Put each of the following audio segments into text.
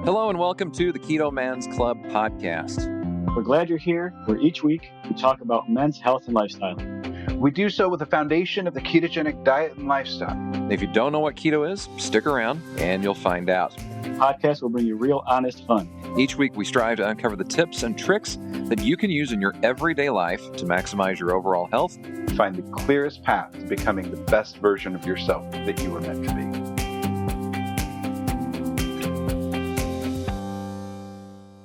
Hello and welcome to the Keto Man's Club podcast. We're glad you're here, where each week we talk about men's health and lifestyle. We do so with the foundation of the ketogenic diet and lifestyle. If you don't know what keto is, stick around and you'll find out. The podcast will bring you real, honest fun. Each week we strive to uncover the tips and tricks that you can use in your everyday life to maximize your overall health. Find the clearest path to becoming the best version of yourself that you were meant to be.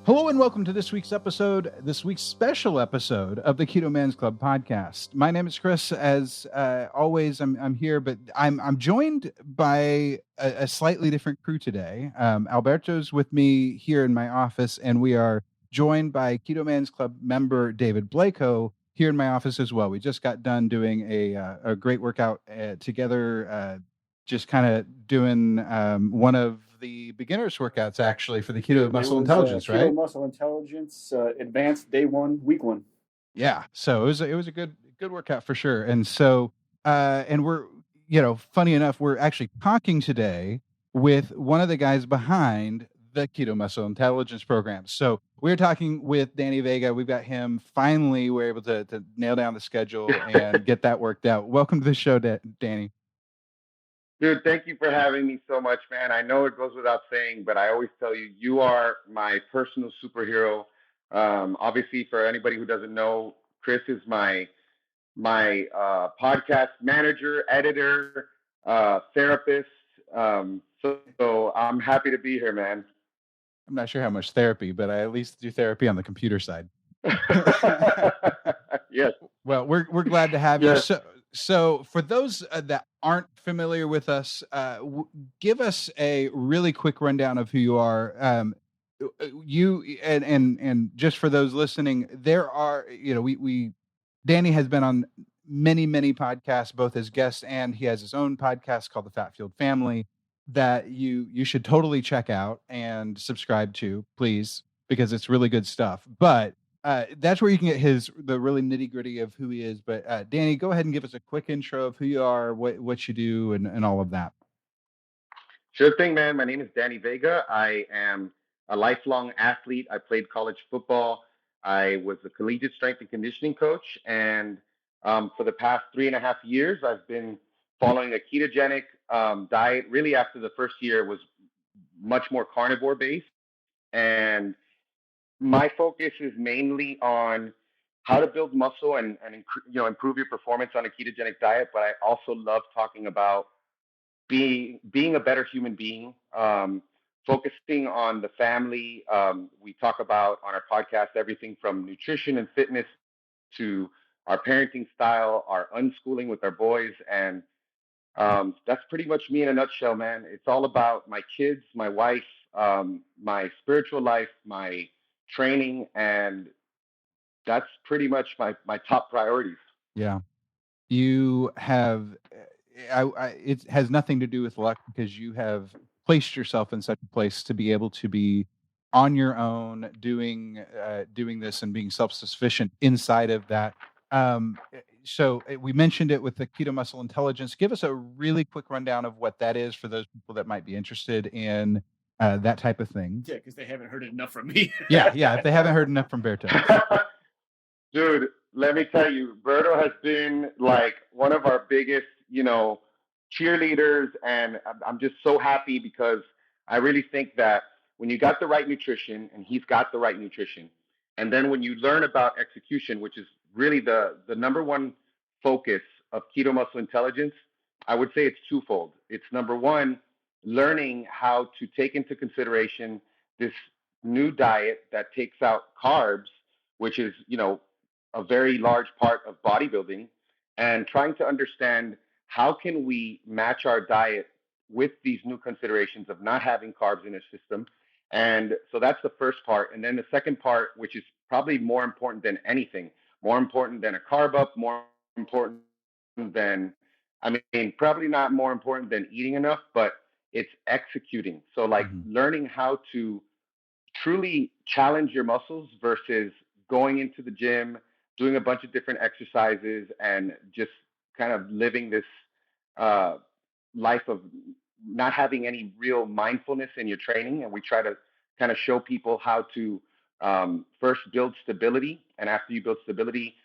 Hello and welcome to this week's special episode of the Keto Man's Club podcast. My name is Chris. As always, I'm here, but I'm joined by a slightly different crew today. Alberto's with me here in my office, and we are joined by Keto Man's Club member David Blacow here in my office as well. We just got done doing a great workout together, just kind of doing one of the beginners workouts actually for the Keto Muscle Intelligence, right? Keto Muscle Intelligence Advanced Day 1, Week 1. Yeah, so it was a good workout for sure. And so and we're, funny enough, we're actually talking today with one of the guys behind the Keto Muscle Intelligence Program. So we're talking with Danny Vega. We've got him. Finally, we're able to nail down the schedule and get that worked out. Welcome to the show, Danny. Dude, thank you for having me so much, man. I know it goes without saying, but I always tell you, you are my personal superhero. Obviously, for anybody who doesn't know, Chris is my podcast manager, editor, therapist. So I'm happy to be here, man. I'm not sure how much therapy, but I at least do therapy on the computer side. Yes. Well, we're glad to have you. So for those that aren't familiar with us, give us a really quick rundown of who you are. You and just for those listening, there are, Danny has been on many podcasts, both as guest, and he has his own podcast called The Fat Field Family that you should totally check out and subscribe to, please, because it's really good stuff. But that's where you can get the really nitty gritty of who he is. But Danny, go ahead and give us a quick intro of who you are, what you do, and all of that. Sure thing, man. My name is Danny Vega. I am a lifelong athlete. I played college football. I was a collegiate strength and conditioning coach. And for the past 3.5 years, I've been following a ketogenic diet. Really, after the first year, was much more carnivore based. And my focus is mainly on how to build muscle and improve your performance on a ketogenic diet. But I also love talking about being a better human being, focusing on the family. We talk about on our podcast everything from nutrition and fitness to our parenting style, our unschooling with our boys. And that's pretty much me in a nutshell, man. It's all about my kids, my wife, my spiritual life, my training, and that's pretty much my top priorities. Yeah. You have, it has nothing to do with luck because you have placed yourself in such a place to be able to be on your own doing this and being self-sufficient inside of that. So we mentioned it with the Keto Muscle Intelligence. Give us a really quick rundown of what that is for those people that might be interested in that type of thing. Yeah, because they haven't heard it enough from me. Yeah. If they haven't heard enough from Berto. Dude, let me tell you, Berto has been like one of our biggest, cheerleaders. And I'm just so happy because I really think that when you got the right nutrition, and he's got the right nutrition, and then when you learn about execution, which is really the number one focus of Keto Muscle Intelligence, I would say it's twofold. It's number one, learning how to take into consideration this new diet that takes out carbs, which is, a very large part of bodybuilding, and trying to understand how can we match our diet with these new considerations of not having carbs in our system. And so that's the first part. And then the second part, which is probably more important than anything, more important than a carb up, more important than, probably not more important than eating enough, but it's executing. So learning how to truly challenge your muscles versus going into the gym, doing a bunch of different exercises and just kind of living this life of not having any real mindfulness in your training. And we try to kind of show people how to first build stability, and after you build stability,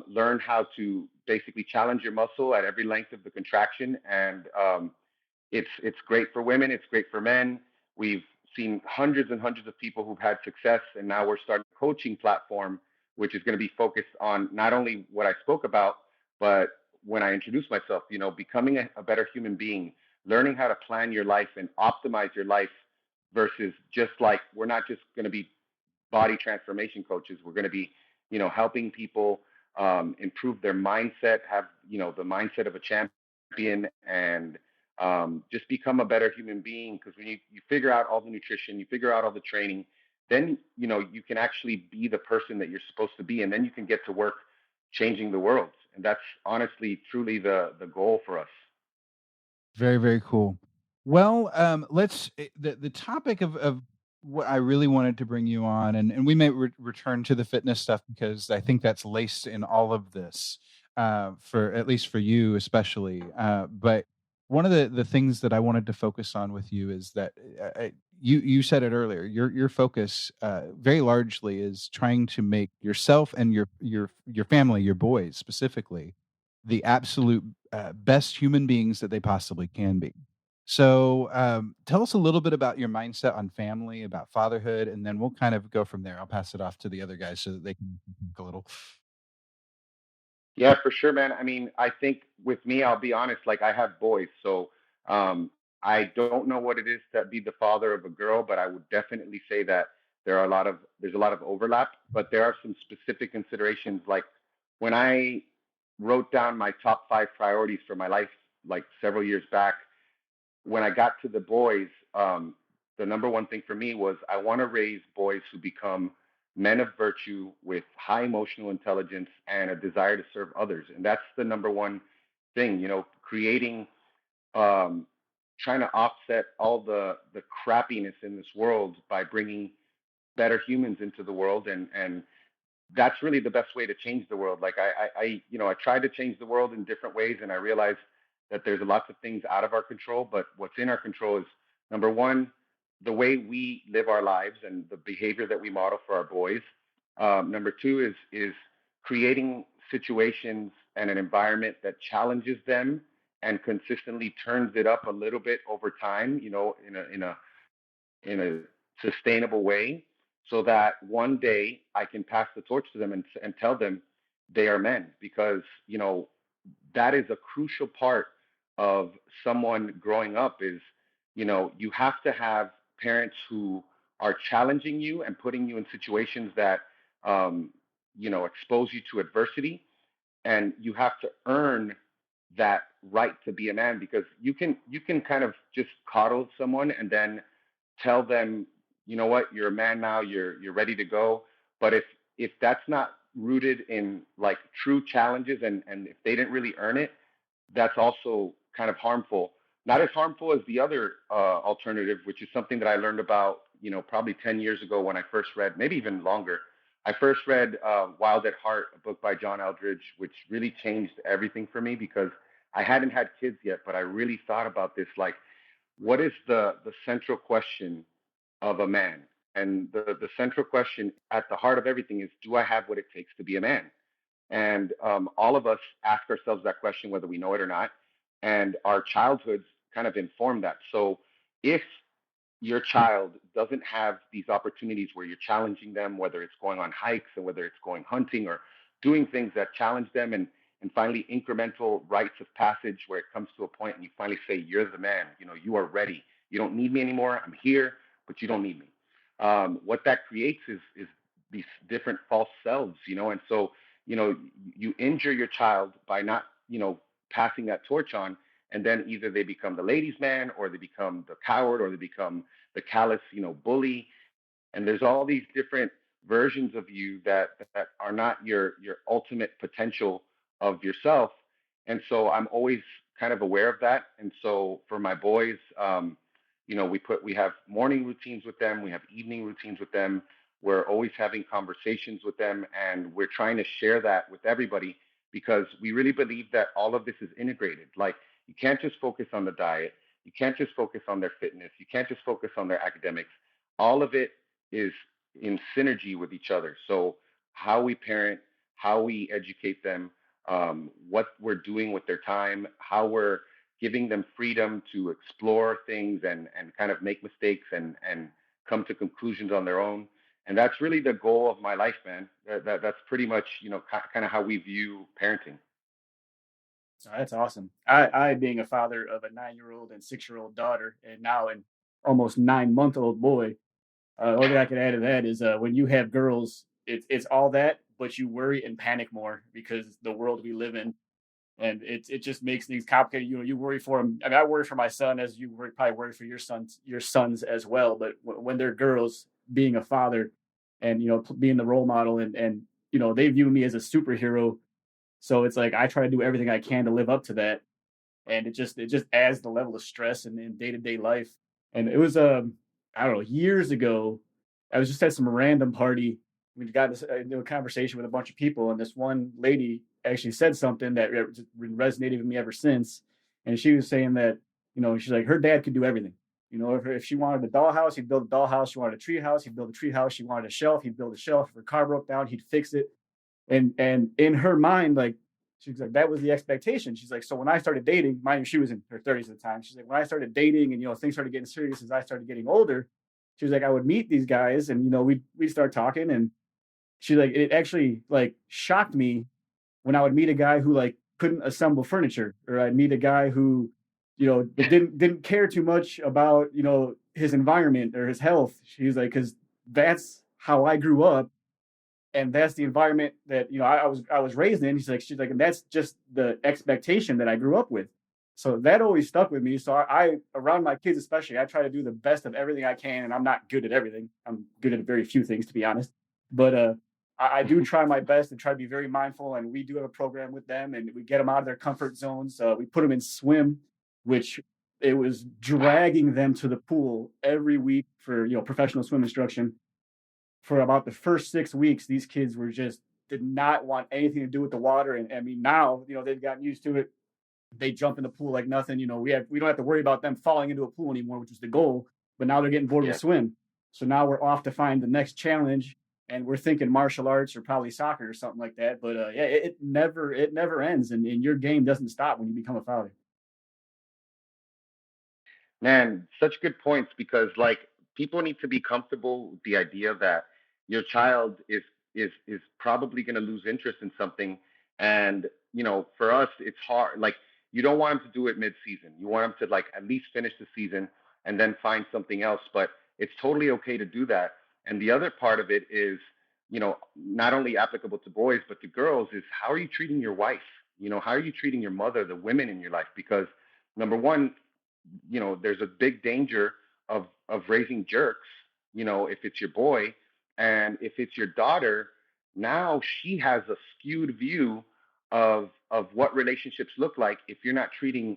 learn how to basically challenge your muscle at every length of the contraction. And it's great for women. It's great for men. We've seen hundreds and hundreds of people who've had success, and now we're starting a coaching platform, which is going to be focused on not only what I spoke about, but when I introduce myself, becoming a better human being, learning how to plan your life and optimize your life versus just like, we're not just going to be body transformation coaches. We're going to be, helping people improve their mindset, have, the mindset of a champion, and just become a better human being. Because when you figure out all the nutrition, you figure out all the training, then, you can actually be the person that you're supposed to be. And then you can get to work changing the world. And that's honestly, truly the goal for us. Very, very cool. Well, the topic of what I really wanted to bring you on, and we may return to the fitness stuff because I think that's laced in all of this, for at least for you especially. But one of the things that I wanted to focus on with you is that you said it earlier. Your focus very largely is trying to make yourself and your family, your boys specifically, the absolute best human beings that they possibly can be. So, tell us a little bit about your mindset on family, about fatherhood, and then we'll kind of go from there. I'll pass it off to the other guys so that they can think a little. Yeah, for sure, man. I mean, I think with me, I'll be honest, like I have boys, so um, I don't know what it is to be the father of a girl, but I would definitely say that there's a lot of overlap, but there are some specific considerations. Like when I wrote down my top 5 priorities for my life, like several years back, when I got to the boys, the number one thing for me was I want to raise boys who become men of virtue with high emotional intelligence and a desire to serve others. And that's the number one thing, creating, um, trying to offset all the crappiness in this world by bringing better humans into the world. And that's really the best way to change the world. Like I tried to change the world in different ways, and I realized that there's lots of things out of our control, but what's in our control is number one, the way we live our lives and the behavior that we model for our boys. Number two is creating situations and an environment that challenges them and consistently turns it up a little bit over time, in a sustainable way, so that one day I can pass the torch to them and tell them they are men, because that is a crucial part of someone growing up. Is you have to have parents who are challenging you and putting you in situations that um, expose you to adversity, and you have to earn that right to be a man, because you can kind of just coddle someone and then tell them, you know what, you're a man now, you're ready to go. But if that's not rooted in like true challenges, and if they didn't really earn it, that's also kind of harmful. Not as harmful as the other alternative, which is something that I learned about, probably 10 years ago when I first read, maybe even longer. I first read Wild at Heart, a book by John Eldridge, which really changed everything for me, because I hadn't had kids yet, but I really thought about this, like, what is the central question of a man? And the central question at the heart of everything is, do I have what it takes to be a man? And all of us ask ourselves that question, whether we know it or not. And our childhoods kind of inform that. So if your child doesn't have these opportunities where you're challenging them, whether it's going on hikes or whether it's going hunting or doing things that challenge them, and finally incremental rites of passage where it comes to a point and you finally say, you're the man, you are ready. You don't need me anymore. I'm here, but you don't need me. What that creates is these different false selves, and so, you injure your child by not, passing that torch on, and then either they become the ladies' man, or they become the coward, or they become the callous, bully. And there's all these different versions of you that are not your ultimate potential of yourself. And so I'm always kind of aware of that. And so for my boys, we have morning routines with them, we have evening routines with them. We're always having conversations with them, and we're trying to share that with everybody, because we really believe that all of this is integrated. Like, you can't just focus on the diet, you can't just focus on their fitness, you can't just focus on their academics. all of it is in synergy with each other. So how we parent, how we educate them, what we're doing with their time, how we're giving them freedom to explore things and kind of make mistakes and come to conclusions on their own. And that's really the goal of my life, man. That's pretty much, kind of how we view parenting. Oh, that's awesome. I being a father of a 9-year-old and 6-year-old daughter, and now an almost 9-month-old boy. Only thing I can add to that is when you have girls, it's all that, but you worry and panic more because the world we live in, and it just makes things complicated. You worry for them. I mean, I worry for my son as you probably worry for your sons as well. But when they're girls, being a father, and being the role model, and they view me as a superhero. So it's like I try to do everything I can to live up to that, and it just adds the level of stress in day-to-day life. And it was I don't know, years ago, I was just at some random party. We got into a conversation with a bunch of people, and this one lady actually said something that resonated with me ever since. And she was saying that she's like, her dad could do everything. If she wanted a dollhouse, he'd build a dollhouse. She wanted a tree house, he'd build a tree house. She wanted a shelf, he'd build a shelf. If her car broke down, he'd fix it. And in her mind, like, she's like, that was the expectation. She's like, so when I started dating, mind you, she was in her 30s at the time. She's like, when I started dating and things started getting serious as I started getting older, she was like, I would meet these guys and we'd start talking. And she's like, it actually like shocked me when I would meet a guy who like couldn't assemble furniture, or I'd meet a guy who didn't care too much about his environment or his health. She's like, because that's how I grew up, and that's the environment that I was raised in. She's like, and that's just the expectation that I grew up with. So that always stuck with me. So I around my kids especially, I try to do the best of everything I can, and I'm not good at everything. I'm good at very few things, to be honest. But I do try my best and try to be very mindful. And we do have a program with them, and we get them out of their comfort zones. We put them in swim, which it was dragging them to the pool every week for professional swim instruction. For about the first 6 weeks, these kids did not want anything to do with the water. And I mean, now, they've gotten used to it. They jump in the pool like nothing. We don't have to worry about them falling into a pool anymore, which was the goal. But now they're getting bored with swim. So now we're off to find the next challenge. And we're thinking martial arts or probably soccer or something like that. But it never ends. And your game doesn't stop when you become a father. Man, such good points, because like people need to be comfortable with the idea that your child is probably going to lose interest in something. And for us it's hard. Like, you don't want them to do it mid-season. You want them to like at least finish the season and then find something else. But it's totally okay to do that. And the other part of it is, not only applicable to boys but to girls, is how are you treating your wife? How are you treating your mother, the women in your life? Because number one, there's a big danger of raising jerks, if it's your boy. And if it's your daughter, now she has a skewed view of what relationships look like if you're not treating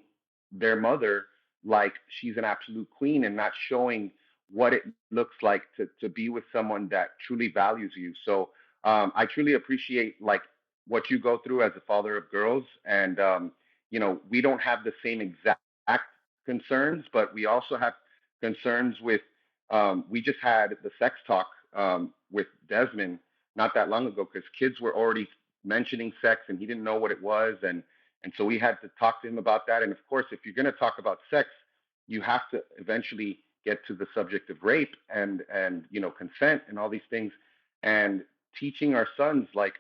their mother like she's an absolute queen and not showing what it looks like to be with someone that truly values you. So I truly appreciate like what you go through as a father of girls. And we don't have the same exact concerns, but we also have concerns with. We just had the sex talk with Desmond not that long ago, because kids were already mentioning sex and he didn't know what it was, and so we had to talk to him about that. And of course, if you're going to talk about sex, you have to eventually get to the subject of rape and consent and all these things, and teaching our sons like,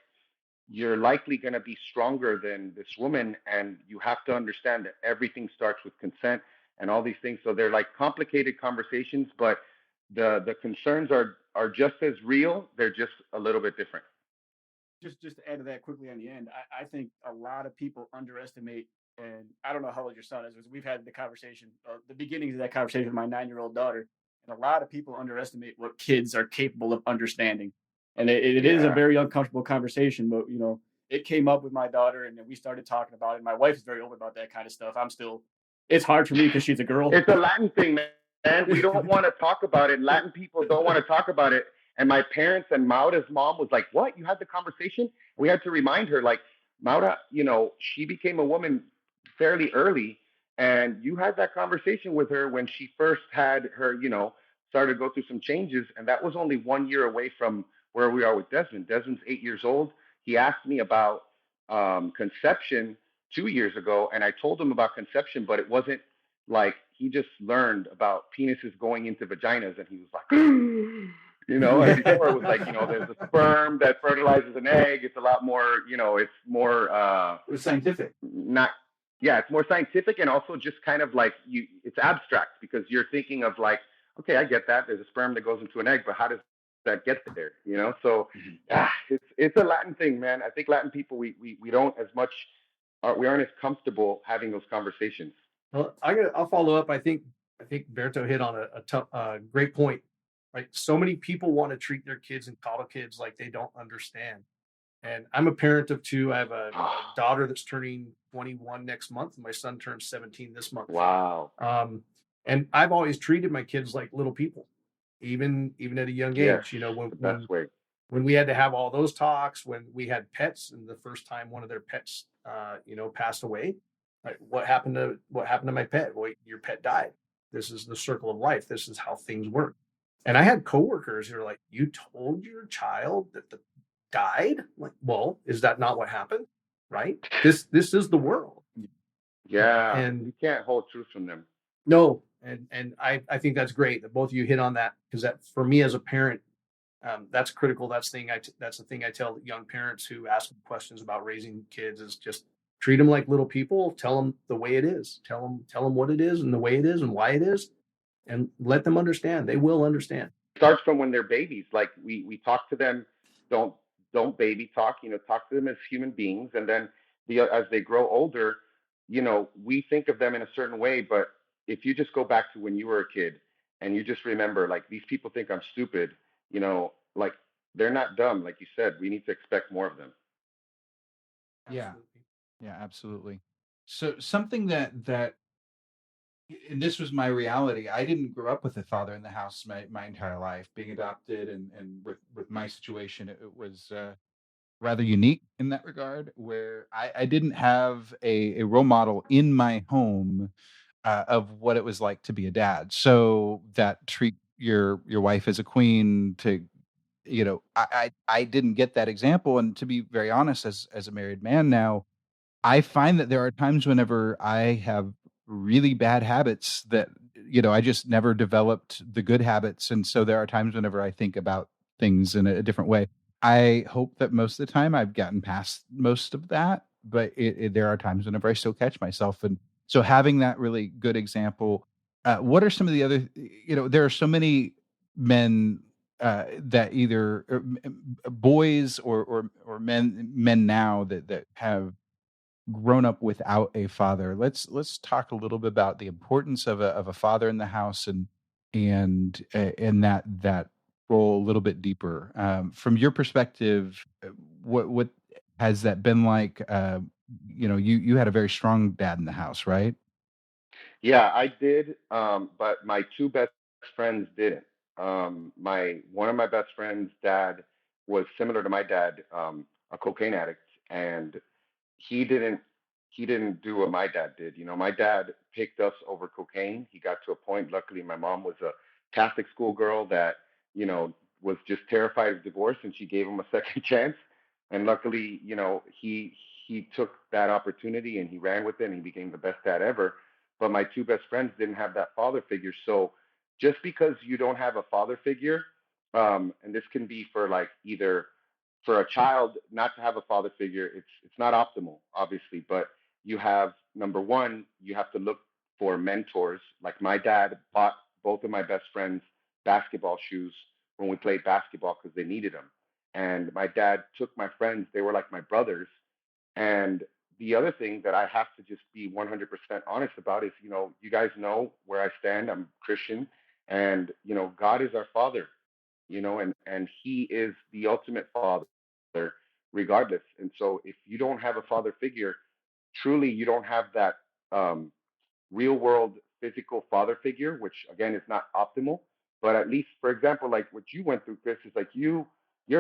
you're likely going to be stronger than this woman, and you have to understand that everything starts with consent and all these things. So they're like complicated conversations, but the concerns are just as real. They're just a little bit different. Just to add to that quickly on the end, I think a lot of people underestimate, and I don't know how old your son is. We've had the conversation, the beginnings of that conversation with my 9-year-old daughter, and a lot of people underestimate what kids are capable of understanding. And it is a very uncomfortable conversation, but it came up with my daughter, and then we started talking about it. My wife is very open about that kind of stuff. It's hard for me because she's a girl. It's a Latin thing, man. We don't want to talk about it. Latin people don't want to talk about it. And my parents and Maura's mom was like, what? You had the conversation? We had to remind her, like, Maura, she became a woman fairly early. And you had that conversation with her when she first had her, started to go through some changes. And that was only 1 year away from where we are with Desmond. Desmond's 8 years old. He asked me about conception 2 years ago, and I told him about conception, but it wasn't like he just learned about penises going into vaginas, and he was like, and before it was like, there's a sperm that fertilizes an egg. It's a lot more, it's more It's scientific. It's more scientific, and also just kind of like it's abstract, because you're thinking of like, okay, I get that. There's a sperm that goes into an egg, but how does that get there? So it's a Latin thing, man. I think Latin people, we don't as much, we aren't as comfortable having those conversations. Well, I'll follow up. I think Berto hit on a great point. Right, so many people want to treat their kids and coddle kids like they don't understand. And I'm a parent of two. I have a daughter that's turning 21 next month, and my son turns 17 this month. Wow. And I've always treated my kids like little people, even at a young age. When we had to have all those talks, when we had pets, and the first time one of their pets, passed away, right, what happened to my pet? Well, your pet died. This is the circle of life. This is how things work. And I had coworkers who were like, "You told your child that the died?" I'm like, well, is that not what happened? Right? This is the world. Yeah. And you can't hold truth from them. No. And I think that's great that both of you hit on that, because that, for me as a parent, that's critical. That's the thing I tell young parents who ask me questions about raising kids, is just treat them like little people. Tell them the way it is. Tell them what it is and the way it is and why it is, and let them understand. They will understand. It starts from when they're babies. Like we talk to them. Don't baby talk. Talk to them as human beings, and then as they grow older, we think of them in a certain way. But if you just go back to when you were a kid, and you just remember, like, these people think I'm stupid, like, they're not dumb. Like you said, we need to expect more of them. Yeah. Yeah, absolutely. So something that and this was my reality. I didn't grow up with a father in the house my entire life, being adopted, and with my situation, it was rather unique in that regard, where I didn't have a role model in my home of what it was like to be a dad. So that treat your wife as a queen, to I didn't get that example. And to be very honest, as a married man now, I find that there are times whenever I have really bad habits that, I just never developed the good habits. And so there are times whenever I think about things in a different way. I hope that most of the time I've gotten past most of that, but there are times whenever I still catch myself. And so having that really good example, what are some of the other, there are so many men that either boys or men now that have grown up without a father. Let's talk a little bit about the importance of a father in the house, and that role a little bit deeper. From your perspective, what has that been like? You had a very strong dad in the house, right? Yeah, I did. But my two best friends didn't. One of my best friends' dad was similar to my dad, a cocaine addict, and he didn't do what my dad did. My dad picked us over cocaine. He got to a point. Luckily, my mom was a Catholic schoolgirl that was just terrified of divorce, and she gave him a second chance. And luckily, he took that opportunity and he ran with it, and he became the best dad ever. But my two best friends didn't have that father figure. So just because you don't have a father figure, and this can be for like either for a child not to have a father figure, it's not optimal, obviously, but you have, number one, you have to look for mentors. Like my dad bought both of my best friends basketball shoes when we played basketball because they needed them. And my dad took my friends, they were like my brothers. And the other thing that I have to just be 100% honest about is, you guys know where I stand. I'm Christian, and, God is our father, and he is the ultimate father regardless. And so if you don't have a father figure, truly you don't have that real world physical father figure, which again is not optimal. But at least, for example, like what you went through, Chris, is like you're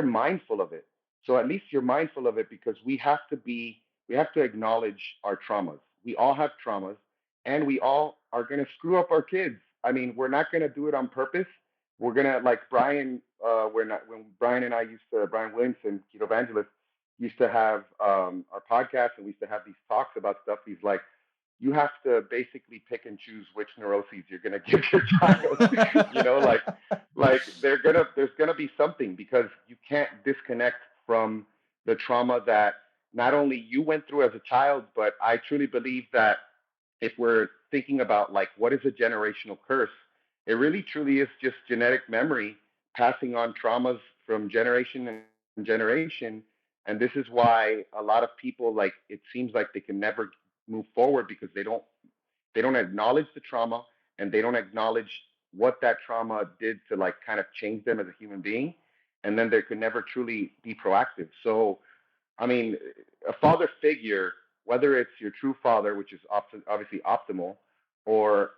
mindful of it. So at least you're mindful of it, because we have to acknowledge our traumas. We all have traumas, and we all are going to screw up our kids. I mean, we're not going to do it on purpose, we're gonna like Brian. When Brian and I Brian Williamson, Keto Evangelist, used to have our podcast, and we used to have these talks about stuff. He's like, you have to basically pick and choose which neuroses you're gonna give your child. like there's gonna be something, because you can't disconnect from the trauma that not only you went through as a child, but I truly believe that if we're thinking about like what is a generational curse, it really truly is just genetic memory passing on traumas from generation and generation. And this is why a lot of people, like, it seems like they can never move forward, because they don't acknowledge the trauma, and they don't acknowledge what that trauma did to like kind of change them as a human being, and then they could never truly be proactive. So I mean, a father figure, whether it's your true father, which is obviously optimal, or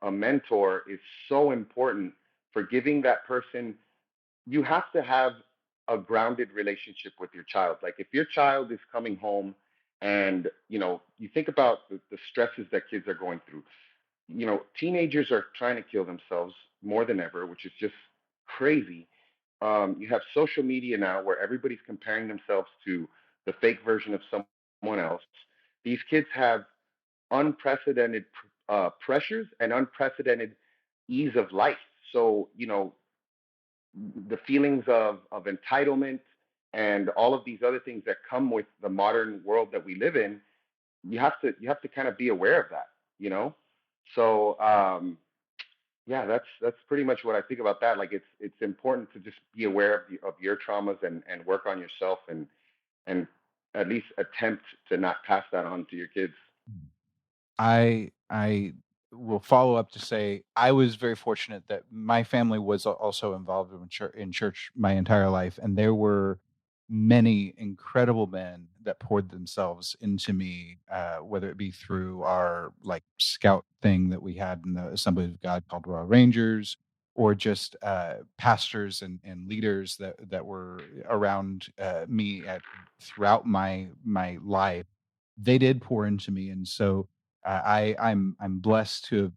a mentor, is so important for giving that person. You have to have a grounded relationship with your child. Like if your child is coming home and, you think about the stresses that kids are going through. Teenagers are trying to kill themselves more than ever, which is just crazy. You have social media now where everybody's comparing themselves to the fake version of someone else. These kids have unprecedented pressures and unprecedented ease of life. So, the feelings of entitlement and all of these other things that come with the modern world that we live in, you have to kind of be aware of that, you know? So, yeah, that's pretty much what I think about that. Like it's important to just be aware of your traumas and work on yourself, and at least attempt to not pass that on to your kids. I will follow up to say I was very fortunate that my family was also involved in church my entire life, and there were many incredible men that poured themselves into me, whether it be through our like scout thing that we had in the Assembly of God called Royal Rangers, or just pastors and leaders that were around me throughout my life. They did pour into me, and so I'm blessed to have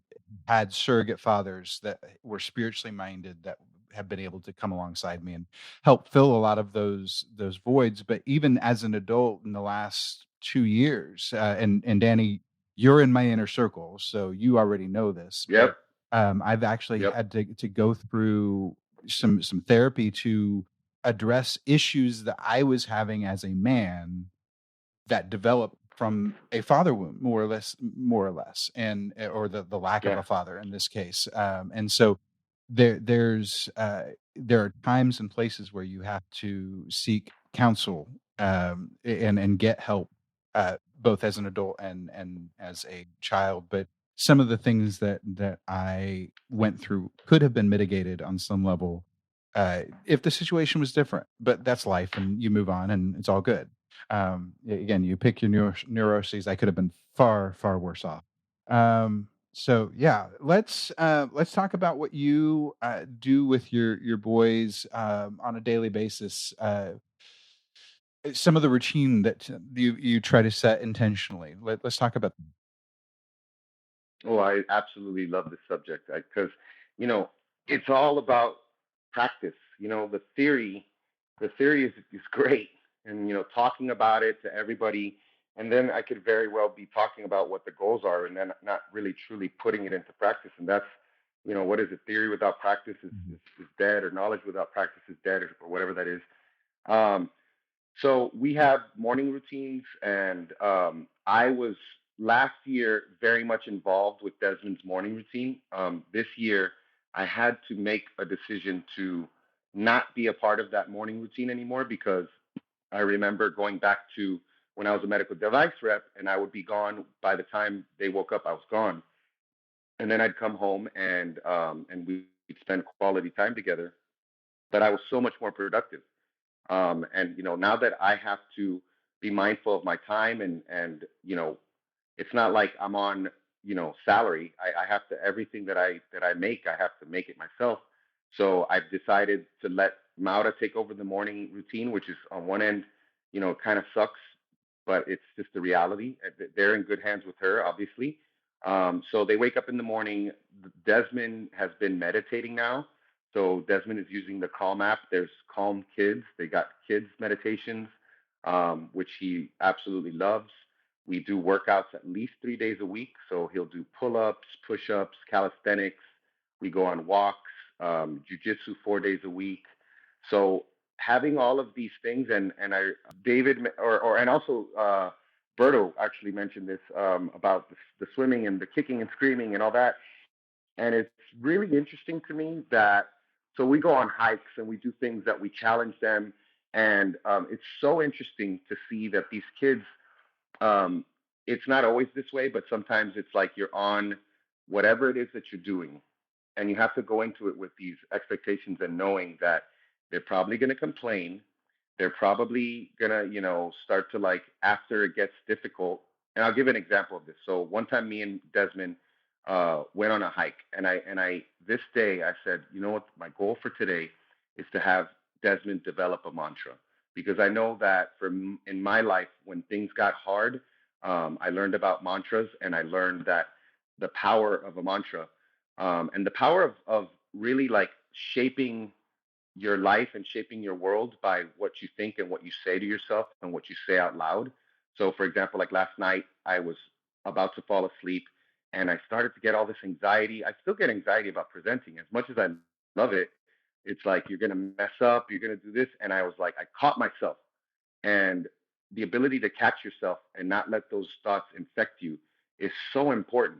had surrogate fathers that were spiritually minded, that have been able to come alongside me and help fill a lot of those voids. But even as an adult in the last 2 years, and Danny, you're in my inner circle, so you already know this. Yep. I've actually Yep. had to go through some therapy to address issues that I was having as a man that develop from a father wound, more or less, and or the lack of Yeah. a father in this case. And so there are times and places where you have to seek counsel, and get help, both as an adult and as a child. But some of the things that I went through could have been mitigated on some level, if the situation was different. But that's life, and you move on, and it's all good. Again, you pick your neuroses. I could have been far worse off. So yeah, let's talk about what you do with your boys on a daily basis. Some of the routine that you try to set intentionally. Let's talk about. Oh, I absolutely love this subject, because it's all about practice. The theory is great, and talking about it to everybody, and then I could very well be talking about what the goals are, and then not really truly putting it into practice. And that's, what is it? Theory without practice is dead, or knowledge without practice is dead, or whatever that is. Um, so we have morning routines, and I was last year very much involved with Desmond's morning routine. This year, I had to make a decision to not be a part of that morning routine anymore, because I remember going back to when I was a medical device rep, and I would be gone by the time they woke up. I was gone, and then I'd come home, and we'd spend quality time together. But I was so much more productive. And now that I have to be mindful of my time, and it's not like I'm on salary. I have to, everything that I make, I have to make it myself. So I've decided to let Maura take over the morning routine, which is on one end, kind of sucks, but it's just the reality. They're in good hands with her, obviously. So they wake up in the morning. Desmond has been meditating now. So Desmond is using the Calm app. There's Calm Kids. They got kids meditations, which he absolutely loves. We do workouts at least 3 days a week. So he'll do pull-ups, push-ups, calisthenics. We go on walks, jujitsu 4 days a week. So having all of these things, and David, and also Berto actually mentioned this about the swimming and the kicking and screaming and all that. And it's really interesting to me that, so we go on hikes and we do things that we challenge them. And it's so interesting to see that these kids, it's not always this way, but sometimes it's like you're on whatever it is that you're doing. And you have to go into it with these expectations and knowing that they're probably going to complain. They're probably going to, start to, like, after it gets difficult. And I'll give an example of this. So one time me and Desmond went on a hike, and I this day I said, you know what, my goal for today is to have Desmond develop a mantra, because I know that in my life, when things got hard, I learned about mantras, and I learned that the power of a mantra, and the power of really, like, shaping your life and shaping your world by what you think and what you say to yourself and what you say out loud. So, for example, like last night, I was about to fall asleep and I started to get all this anxiety. I still get anxiety about presenting. As much as I love it, it's like, you're going to mess up, you're going to do this. And I was like, I caught myself. And the ability to catch yourself and not let those thoughts infect you is so important.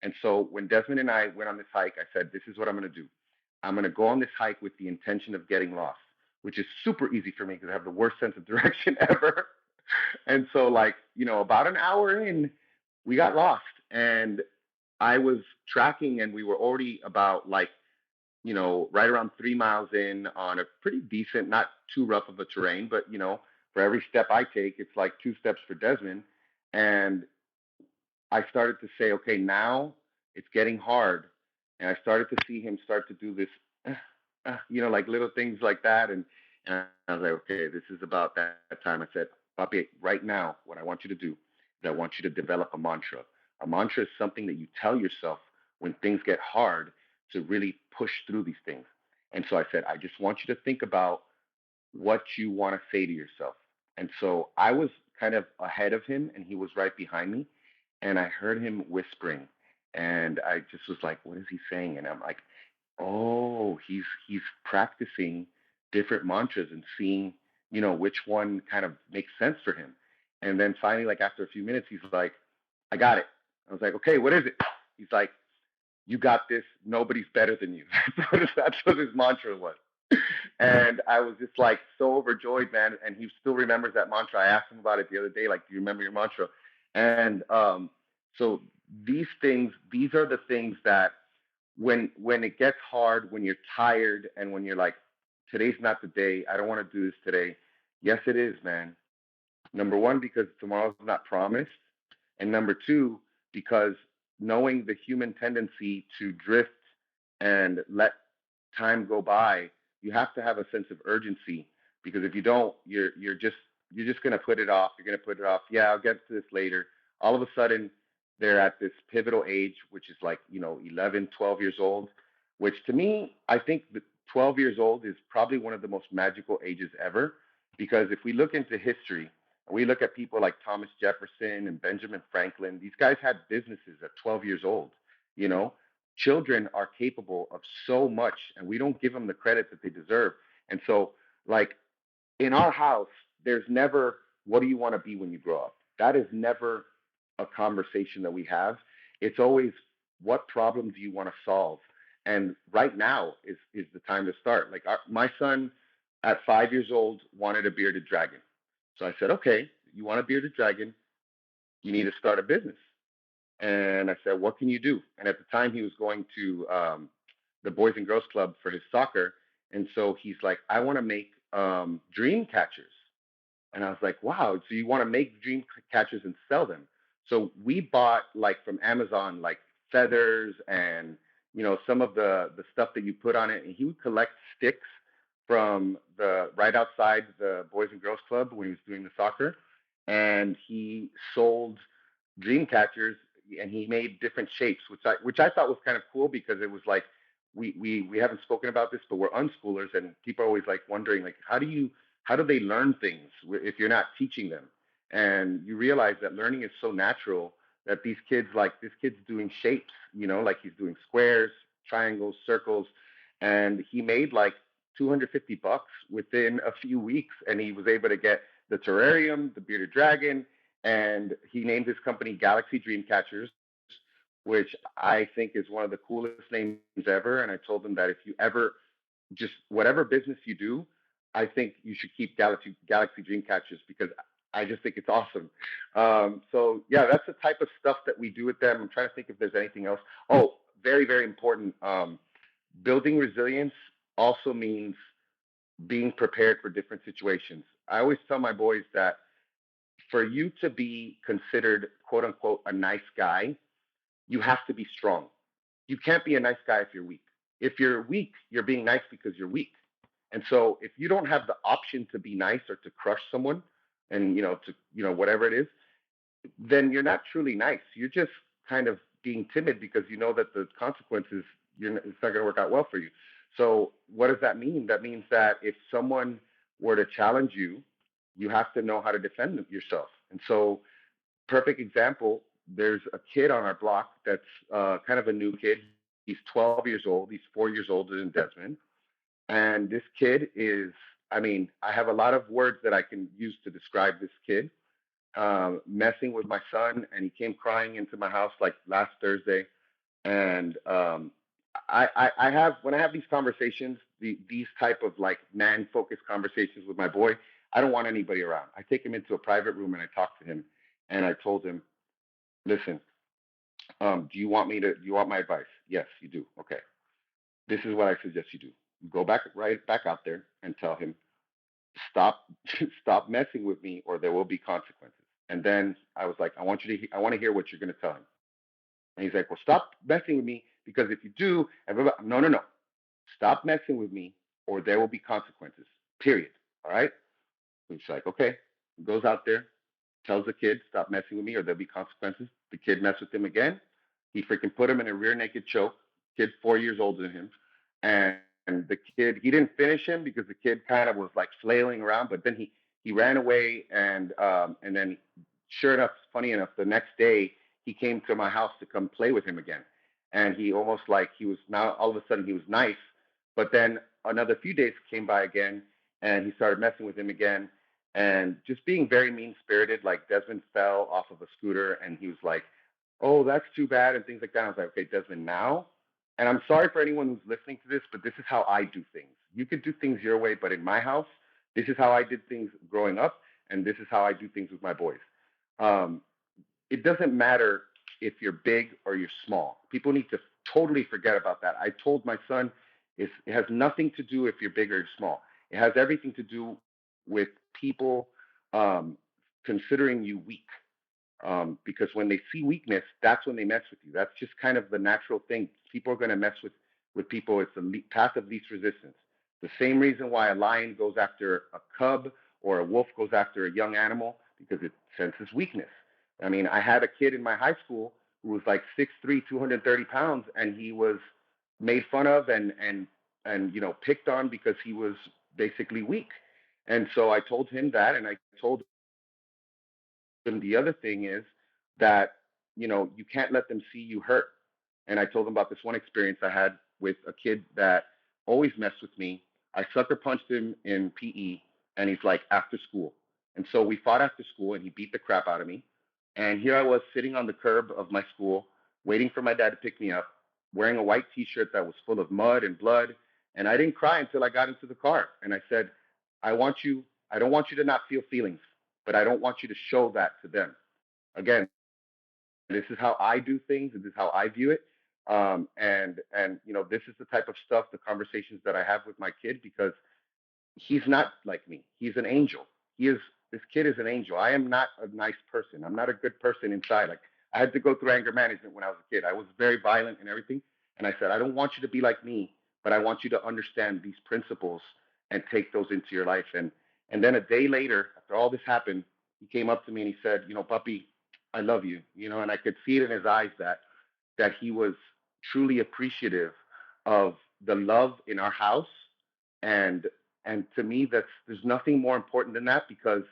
And so when Desmond and I went on this hike, I said, this is what I'm going to do. I'm going to go on this hike with the intention of getting lost, which is super easy for me because I have the worst sense of direction ever. And so, like, about an hour in, we got lost. And I was tracking, and we were already about, like, right around 3 miles in on a pretty decent, not too rough of a terrain, but, for every step I take, it's like 2 steps for Desmond. And I started to say, okay, now it's getting hard. And I started to see him start to do this, like little things like that. And I was like, okay, this is about that time. I said, Papi, right now, what I want you to do is I want you to develop a mantra. A mantra is something that you tell yourself when things get hard to really push through these things. And so I said, I just want you to think about what you want to say to yourself. And so I was kind of ahead of him and he was right behind me. And I heard him whispering. And I just was like, what is he saying? And I'm like, oh, he's practicing different mantras and seeing, which one kind of makes sense for him. And then finally, like after a few minutes, he's like, I got it. I was like, okay, what is it? He's like, you got this. Nobody's better than you. That's what his mantra was. And I was just like so overjoyed, man. And he still remembers that mantra. I asked him about it the other day, like, do you remember your mantra? And so these are the things that when it gets hard, when you're tired, and when you're like, today's not the day, I don't want to do this today. Yes, it is, man. Number one, because tomorrow's not promised. And number two, because knowing the human tendency to drift and let time go by, you have to have a sense of urgency, because if you don't, you're just going to put it off. You're going to put it off. Yeah, I'll get to this later. All of a sudden, they're at this pivotal age, which is like, 11, 12 years old, which to me, I think that 12 years old is probably one of the most magical ages ever, because if we look into history, we look at people like Thomas Jefferson and Benjamin Franklin, these guys had businesses at 12 years old. Children are capable of so much, and we don't give them the credit that they deserve. And so, like, in our house, there's never, what do you want to be when you grow up? That is never a conversation that we have. It's always, what problem do you want to solve? And right now is the time to start. Like, my son at 5 years old wanted a bearded dragon. So I said, okay, you want a bearded dragon, you need to start a business. And I said, what can you do? And at the time, he was going to the Boys and Girls Club for his soccer. And so he's like, I want to make dream catchers. And I was like, wow, so you want to make dream catchers and sell them? So we bought, like, from Amazon, like, feathers and, some of the stuff that you put on it. And he would collect sticks from right outside the Boys and Girls Club when he was doing the soccer. And he sold dream catchers, and he made different shapes, which I thought was kind of cool, because it was like, we haven't spoken about this, but we're unschoolers, and people are always like wondering, like, how do they learn things if you're not teaching them? And you realize that learning is so natural that these kids, like this kid's doing shapes, like he's doing squares, triangles, circles, and he made like $250 within a few weeks, and he was able to get the terrarium, the bearded dragon, and he named his company Galaxy Dream Catchers, which I think is one of the coolest names ever. And I told him that if you ever, just whatever business you do, I think you should keep Galaxy Dream Catchers because I just think it's awesome. So yeah, that's the type of stuff that we do with them. I'm trying to think if there's anything else. Oh, very, very important. Building resilience also means being prepared for different situations. I always tell my boys that for you to be considered, quote unquote, a nice guy, you have to be strong. You can't be a nice guy if you're weak. If you're weak, you're being nice because you're weak. And so if you don't have the option to be nice or to crush someone and, whatever it is, then you're not truly nice. You're just kind of being timid because you know that the consequences, it's not going to work out well for you. So what does that mean? That means that if someone were to challenge you, you have to know how to defend yourself. And so, perfect example, there's a kid on our block that's kind of a new kid. He's 12 years old. He's 4 years older than Desmond. And this kid is, I have a lot of words that I can use to describe this kid. Messing with my son, and he came crying into my house like last Thursday. And I have, when I have these conversations, these type of like man-focused conversations with my boy, I don't want anybody around. I take him into a private room and I talk to him. And I told him, listen, do you want my advice? Yes, you do. Okay. This is what I suggest you do. Go right back out there and tell him, stop messing with me or there will be consequences. And then I was like, I want to hear what you're going to tell him. And he's like, well, stop messing with me because if you do, no. Stop messing with me or there will be consequences, period. All right. So he's like, okay. He goes out there, tells the kid, stop messing with me or there'll be consequences. The kid messed with him again. He freaking put him in a rear naked choke. Kid 4 years older than him. And the kid, he didn't finish him because the kid kind of was like flailing around, but then he ran away and then sure enough, funny enough, the next day he came to my house to come play with him again. And he almost like he was now all of a sudden he was nice, but then another few days came by again and he started messing with him again and just being very mean spirited. Like Desmond fell off of a scooter and he was like, oh, that's too bad and things like that. I was like, okay, Desmond, now. And I'm sorry for anyone who's listening to this, but this is how I do things. You could do things your way, but in my house, this is how I did things growing up, and this is how I do things with my boys. It doesn't matter if you're big or you're small. People need to totally forget about that. I told my son it has nothing to do if you're big or small. It has everything to do with people considering you weak. Because when they see weakness, that's when they mess with you. That's just kind of the natural thing. People are going to mess with people. It's the path of least resistance. The same reason why a lion goes after a cub or a wolf goes after a young animal, because it senses weakness. I had a kid in my high school who was like 6'3", 230 pounds, and he was made fun of and picked on because he was basically weak. And so I told him that, and I told him the other thing is that, you can't let them see you hurt. And I told him about this one experience I had with a kid that always messed with me. I sucker punched him in PE, and he's like, after school. And so we fought after school, and he beat the crap out of me. And here I was sitting on the curb of my school, waiting for my dad to pick me up, wearing a white T-shirt that was full of mud and blood. And I didn't cry until I got into the car. And I said, I don't want you to not feel feelings, but I don't want you to show that to them. Again, this is how I do things, and this is how I view it. And this is the type of stuff, the conversations that I have with my kid, because he's not like me. He's an angel. This kid is an angel. I am not a nice person. I'm not a good person inside. Like, I had to go through anger management when I was a kid. I was very violent and everything. And I said, I don't want you to be like me, but I want you to understand these principles and take those into your life. And then a day later, after all this happened, he came up to me and he said, puppy, I love you, and I could see it in his eyes that he was truly appreciative of the love in our house. And to me, there's nothing more important than that, because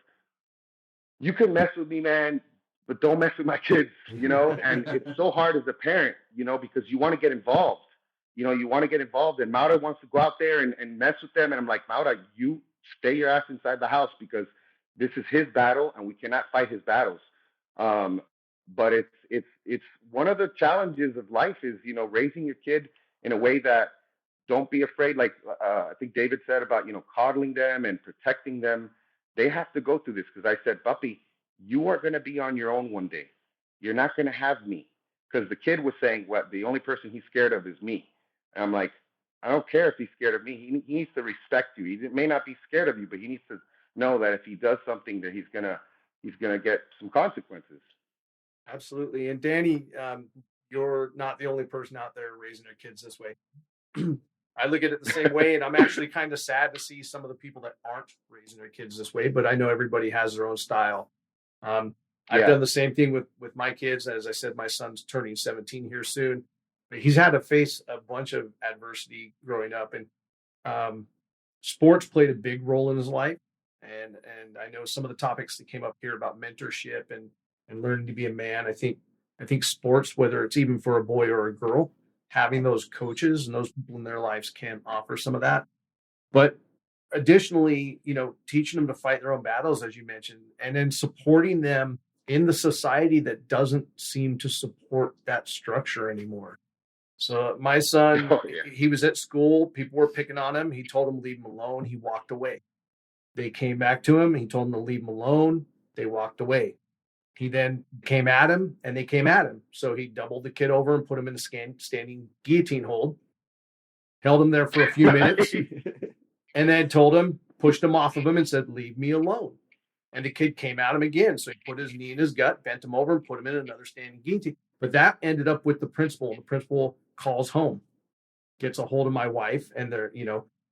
you can mess with me, man, but don't mess with my kids, and it's so hard as a parent, because you want to get involved. You want to get involved, and Maura wants to go out there and mess with them. And I'm like, Maura, you stay your ass inside the house, because this is his battle and we cannot fight his battles. But it's one of the challenges of life is, raising your kid in a way that don't be afraid. Like I think David said about, coddling them and protecting them. They have to go through this, because I said, Puppy, you are going to be on your own one day. You're not going to have me. Because the kid was saying, the only person he's scared of is me. And I'm like, I don't care if he's scared of me. He needs to respect you. He may not be scared of you, but he needs to know that if he does something, that he's gonna get some consequences. Absolutely. And Danny, you're not the only person out there raising their kids this way. I look at it the same way, and I'm actually kind of sad to see some of the people that aren't raising their kids this way, but I know everybody has their own style. I've done the same thing with my kids. As I said, my son's turning 17 here soon, but he's had to face a bunch of adversity growing up, and sports played a big role in his life. And I know some of the topics that came up here about mentorship and learning to be a man. I think sports, whether it's even for a boy or a girl, having those coaches and those people in their lives can offer some of that. But additionally, teaching them to fight their own battles, as you mentioned, and then supporting them in the society that doesn't seem to support that structure anymore. So my son, he was at school. People were picking on him. He told them to leave him alone. He walked away. They came back to him. He told them to leave him alone. They walked away. He then came at him, and they came at him. So he doubled the kid over and put him in the standing guillotine hold, held him there for a few minutes, and then pushed him off of him and said, leave me alone. And the kid came at him again. So he put his knee in his gut, bent him over, and put him in another standing guillotine. But that ended up with the principal. The principal calls home, gets a hold of my wife, and they're,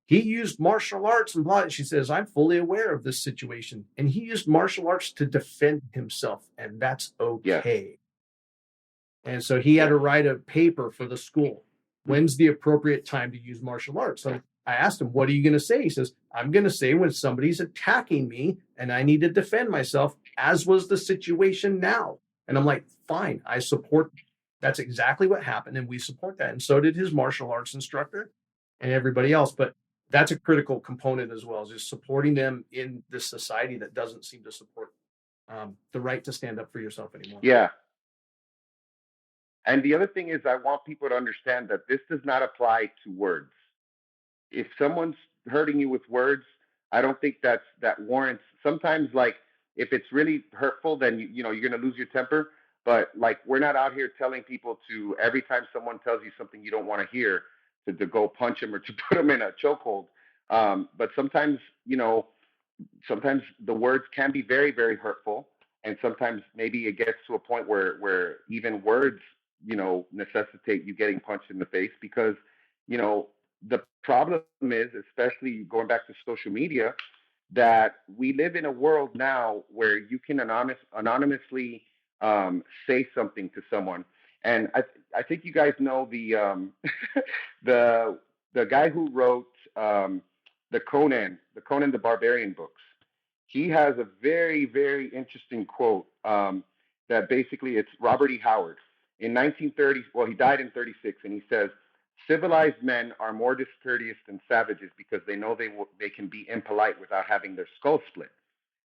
he used martial arts and blah. She says, I'm fully aware of this situation. And he used martial arts to defend himself, and that's okay. Yeah. And so he had to write a paper for the school. When's the appropriate time to use martial arts? So I asked him, what are you going to say? He says, I'm going to say when somebody's attacking me and I need to defend myself, as was the situation now. And I'm like, fine, I support. That's exactly what happened. And we support that. And so did his martial arts instructor and everybody else. But that's a critical component as well, just supporting them in this society that doesn't seem to support the right to stand up for yourself anymore. Yeah. And the other thing is, I want people to understand that this does not apply to words. If someone's hurting you with words, I don't think that warrants. Sometimes, like, if it's really hurtful, then you're going to lose your temper. But like, we're not out here telling people to, every time someone tells you something you don't want to hear, to go punch them or to put them in a chokehold. But sometimes, sometimes the words can be very, very hurtful. And sometimes maybe it gets to a point where even words, necessitate you getting punched in the face, because, the problem is, especially going back to social media, that we live in a world now where you can anonymously say something to someone. And I think you guys know the the guy who wrote the Conan the Barbarian books. He has a very, very interesting quote that basically, it's Robert E. Howard. In 1930, well, he died in 36, and he says, civilized men are more discourteous than savages because they know they can be impolite without having their skull split.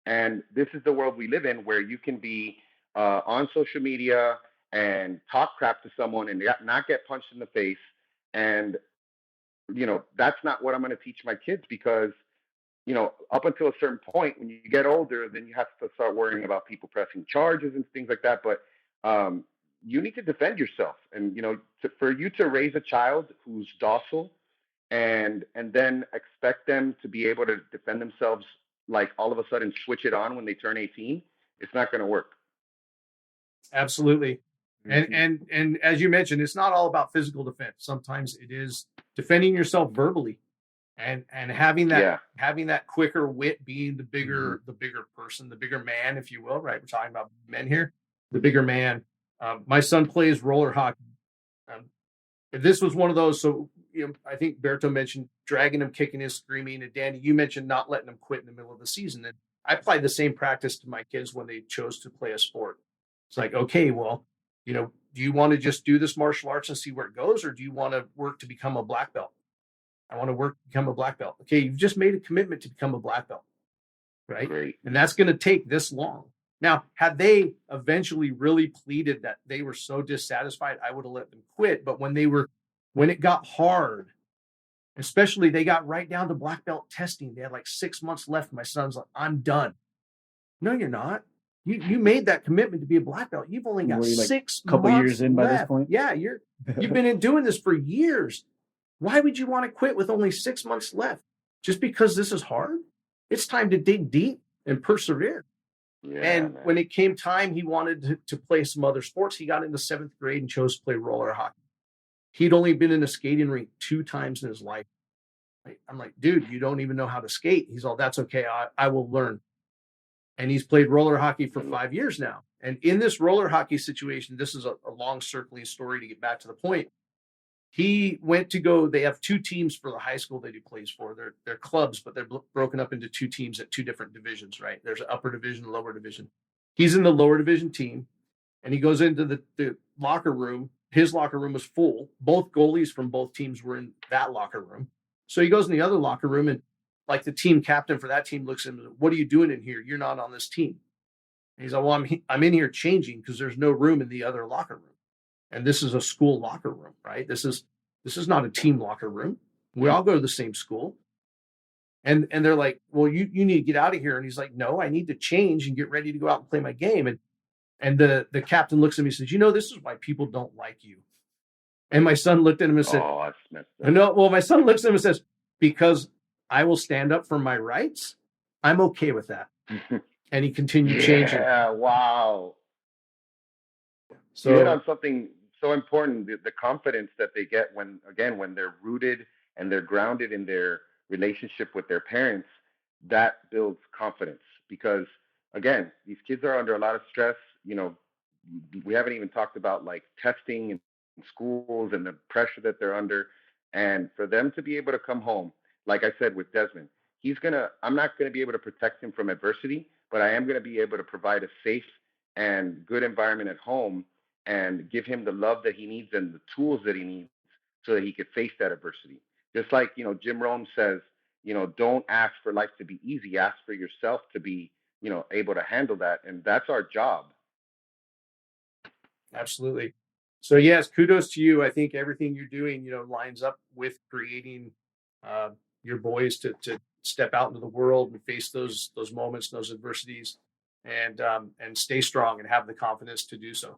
And this is the world we live in, where you can be on social media and talk crap to someone and not get punched in the face. And, that's not what I'm going to teach my kids, because, up until a certain point, when you get older, then you have to start worrying about people pressing charges and things like that. But you need to defend yourself. And, for you to raise a child who's docile and then expect them to be able to defend themselves, like all of a sudden switch it on when they turn 18, it's not going to work. Absolutely. Mm-hmm. And as you mentioned, it's not all about physical defense. Sometimes it is defending yourself verbally and having that quicker wit, being the bigger person, the bigger man, if you will, right? We're talking about men here, the bigger man. My son plays roller hockey. If this was one of those, so I think Berto mentioned dragging him, kicking him, screaming, and Danny, you mentioned not letting him quit in the middle of the season. And I applied the same practice to my kids when they chose to play a sport. It's like, okay, well, do you want to just do this martial arts and see where it goes, or do you want to work to become a black belt? I want to work to become a black belt. Okay, you've just made a commitment to become a black belt, right? Great. And that's going to take this long. Now, had they eventually really pleaded that they were so dissatisfied, I would have let them quit. But when it got hard, especially they got right down to black belt testing, they had like 6 months left. My son's like, I'm done. No, you're not. You made that commitment to be a black belt. You've only got 6 couple months years in left. by this point. Yeah, you've been doing this for years. Why would you want to quit with only 6 months left? Just because this is hard? It's time to dig deep and persevere. Yeah, and man, when it came time, he wanted to play some other sports. He got into 7th grade and chose to play roller hockey. He'd only been in a skating rink 2 times in his life. I'm like, dude, you don't even know how to skate. He's all, that's okay. I will learn. And he's played roller hockey for 5 years now. And in this roller hockey situation, this is a long circling story to get back to the point. He went to go, they have 2 teams for the high school that he plays for. They're clubs, but they're broken up into 2 teams at 2 different divisions, right? There's an upper division, lower division. He's in the lower division team, and he goes into the locker room. His locker room was full. Both goalies from both teams were in that locker room. So he goes in the other locker room, and like the team captain for that team looks at him, what are you doing in here? You're not on this team. And he's like, well, I'm in here changing because there's no room in the other locker room. And this is a school locker room, right? This is not a team locker room. We all go to the same school. And they're like, well, you need to get out of here. And he's like, no, I need to change and get ready to go out and play my game. And the captain looks at me and says, this is why people don't like you. And my son looked at him and said, oh, that's messed up. No, well, my son looks at him and says, because I will stand up for my rights. I'm okay with that. And he continued changing. Yeah, wow. So you hit on something so important, the confidence that they get when they're rooted and they're grounded in their relationship with their parents. That builds confidence because, again, these kids are under a lot of stress. We haven't even talked about like testing and schools and the pressure that they're under. And for them to be able to come home, like I said with Desmond, I'm not going to be able to protect him from adversity, but I am going to be able to provide a safe and good environment at home and give him the love that he needs and the tools that he needs so that he could face that adversity. Just like, Jim Rohn says, don't ask for life to be easy, ask for yourself to be, able to handle that. And that's our job. Absolutely. So yes, kudos to you. I think everything you're doing, lines up with creating your boys to step out into the world and face those moments, those adversities, and stay strong and have the confidence to do so.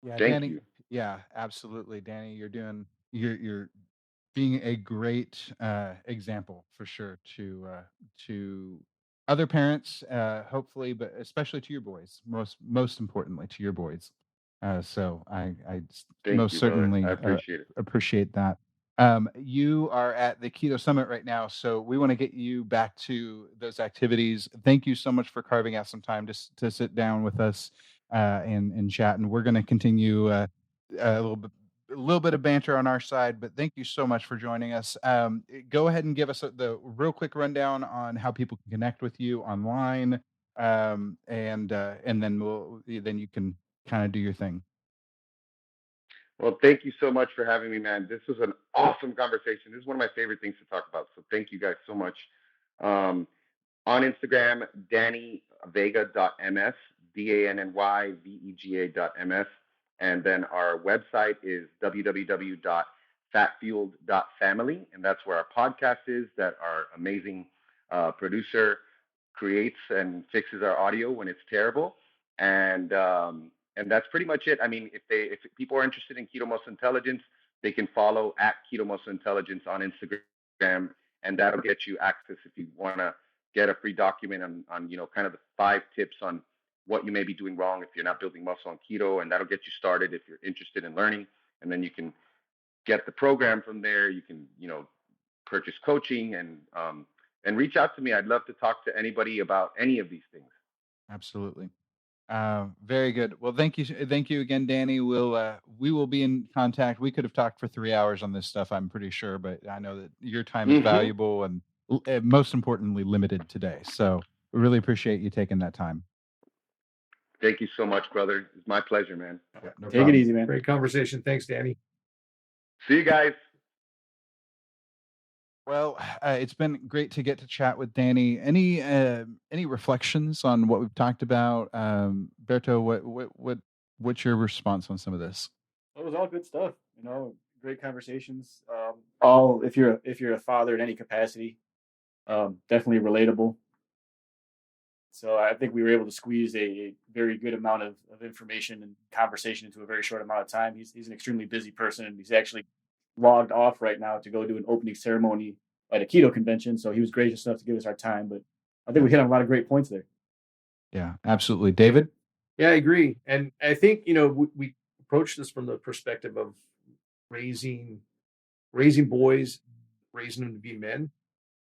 Yeah, Danny. You. Yeah, absolutely, Danny. You're being a great example for sure to other parents, hopefully, but especially to your boys. Most importantly, to your boys. So I most certainly appreciate that. You are at the Keto Summit right now, so we want to get you back to those activities. Thank you so much for carving out some time to sit down with us and chat. And we're going to continue a little bit of banter on our side, but thank you so much for joining us. Go ahead and give us the real quick rundown on how people can connect with you online, and then you can kind of do your thing. Well, thank you so much for having me, man. This was an awesome conversation. This is one of my favorite things to talk about. So thank you guys so much. On Instagram, DannyVega.ms, DannyVega.ms. And then our website is www.fatfueled.family. And that's where our podcast is, that our amazing producer creates and fixes our audio when it's terrible. And that's pretty much it. I mean, if people are interested in Keto Muscle Intelligence, they can follow at Keto Muscle Intelligence on Instagram, and that'll get you access if you want to get a free document on kind of the 5 tips on what you may be doing wrong if you're not building muscle on keto, and that'll get you started if you're interested in learning. And then you can get the program from there. You can purchase coaching and reach out to me. I'd love to talk to anybody about any of these things. Absolutely. Very good. Well, thank you again, Danny. We will be in contact. We could have talked for 3 hours on this stuff, I'm pretty sure, but I know that your time is valuable and most importantly limited today. So we really appreciate you taking that time. Thank you so much, brother. It's my pleasure, man. Yeah, no Take it easy, man. Great conversation. Thanks, Danny. See you guys. Well, it's been great to get to chat with Danny. Any reflections on what we've talked about, Berto? What's your response on some of this? It was all good stuff. Great conversations. All if you're a father in any capacity, definitely relatable. So I think we were able to squeeze a very good amount of information and conversation into a very short amount of time. He's an extremely busy person, and he's actually logged off right now to go do an opening ceremony at a keto convention. So he was gracious enough to give us our time. But I think we hit on a lot of great points there. Yeah, absolutely. David? Yeah, I agree. And I think, we approach this from the perspective of raising boys, raising them to be men.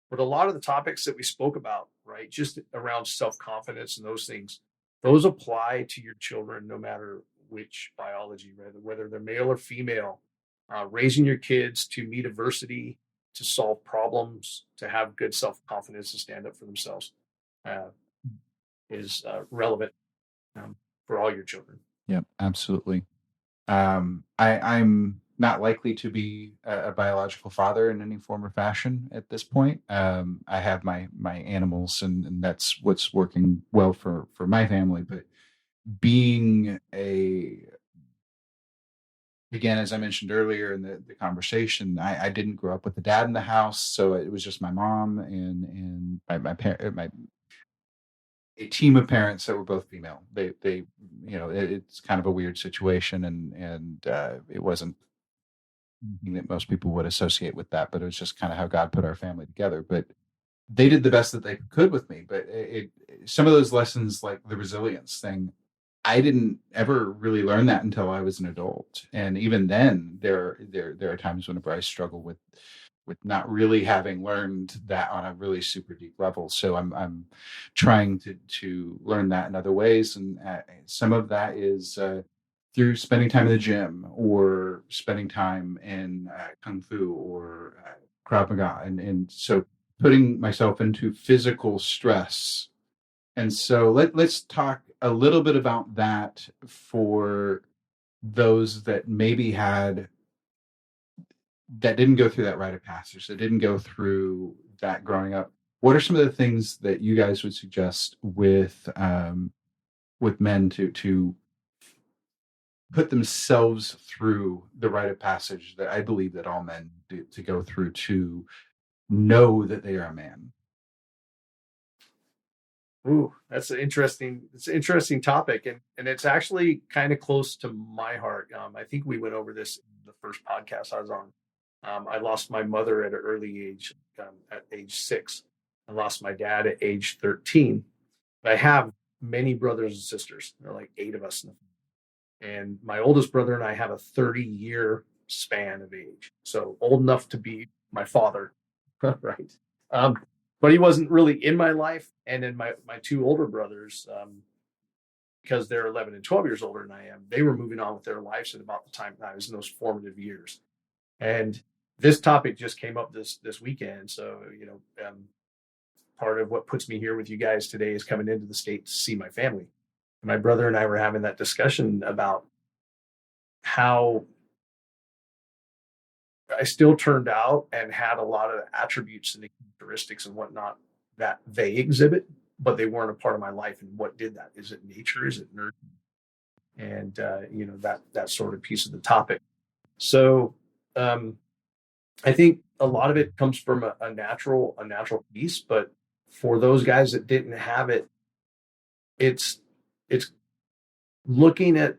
But a lot of the topics that we spoke about, right, just around self-confidence and those things, those apply to your children no matter which biology, right? Whether they're male or female. Raising your kids to meet adversity, to solve problems, to have good self-confidence, to stand up for themselves is relevant for all your children. Yep, absolutely. I'm not likely to be a biological father in any form or fashion at this point. I have my animals, and that's what's working well for my family. But being again, as I mentioned earlier in the conversation, I didn't grow up with a dad in the house, so it was just my mom and a team of parents that were both female. They it's kind of a weird situation, and it wasn't anything that most people would associate with that, but it was just kind of how God put our family together. But they did the best that they could with me. But some of those lessons, like the resilience thing, I didn't ever really learn that until I was an adult. And even then, there are times whenever I struggle with not really having learned that on a really super deep level. So I'm trying to learn that in other ways, and some of that is through spending time in the gym or spending time in Kung Fu or Krav Maga, and so putting myself into physical stress. And so let's talk a little bit about that for those that maybe that didn't go through that rite of passage, that didn't go through that growing up. What are some of the things that you guys would suggest with men to put themselves through the rite of passage that I believe that all men do, to go through to know that they are a man? Ooh, it's an interesting topic, and it's actually kind of close to my heart. I think we went over this in the first podcast I was on. I lost my mother at an early age, at age 6. I lost my dad at age 13. I have many brothers and sisters. There are like 8 of us. And my oldest brother and I have a 30-year span of age. So old enough to be my father, right? But he wasn't really in my life. And then my 2 older brothers, because they're 11 and 12 years older than I am, they were moving on with their lives at about the time that I was in those formative years. And this topic just came up this weekend. So, part of what puts me here with you guys today is coming into the state to see my family. And my brother and I were having that discussion about how I still turned out and had a lot of attributes and the characteristics and whatnot that they exhibit, but they weren't a part of my life. And what did that? Is it nature? Is it nurture? And, that sort of piece of the topic. So, I think a lot of it comes from a natural piece, but for those guys that didn't have it, it's looking at,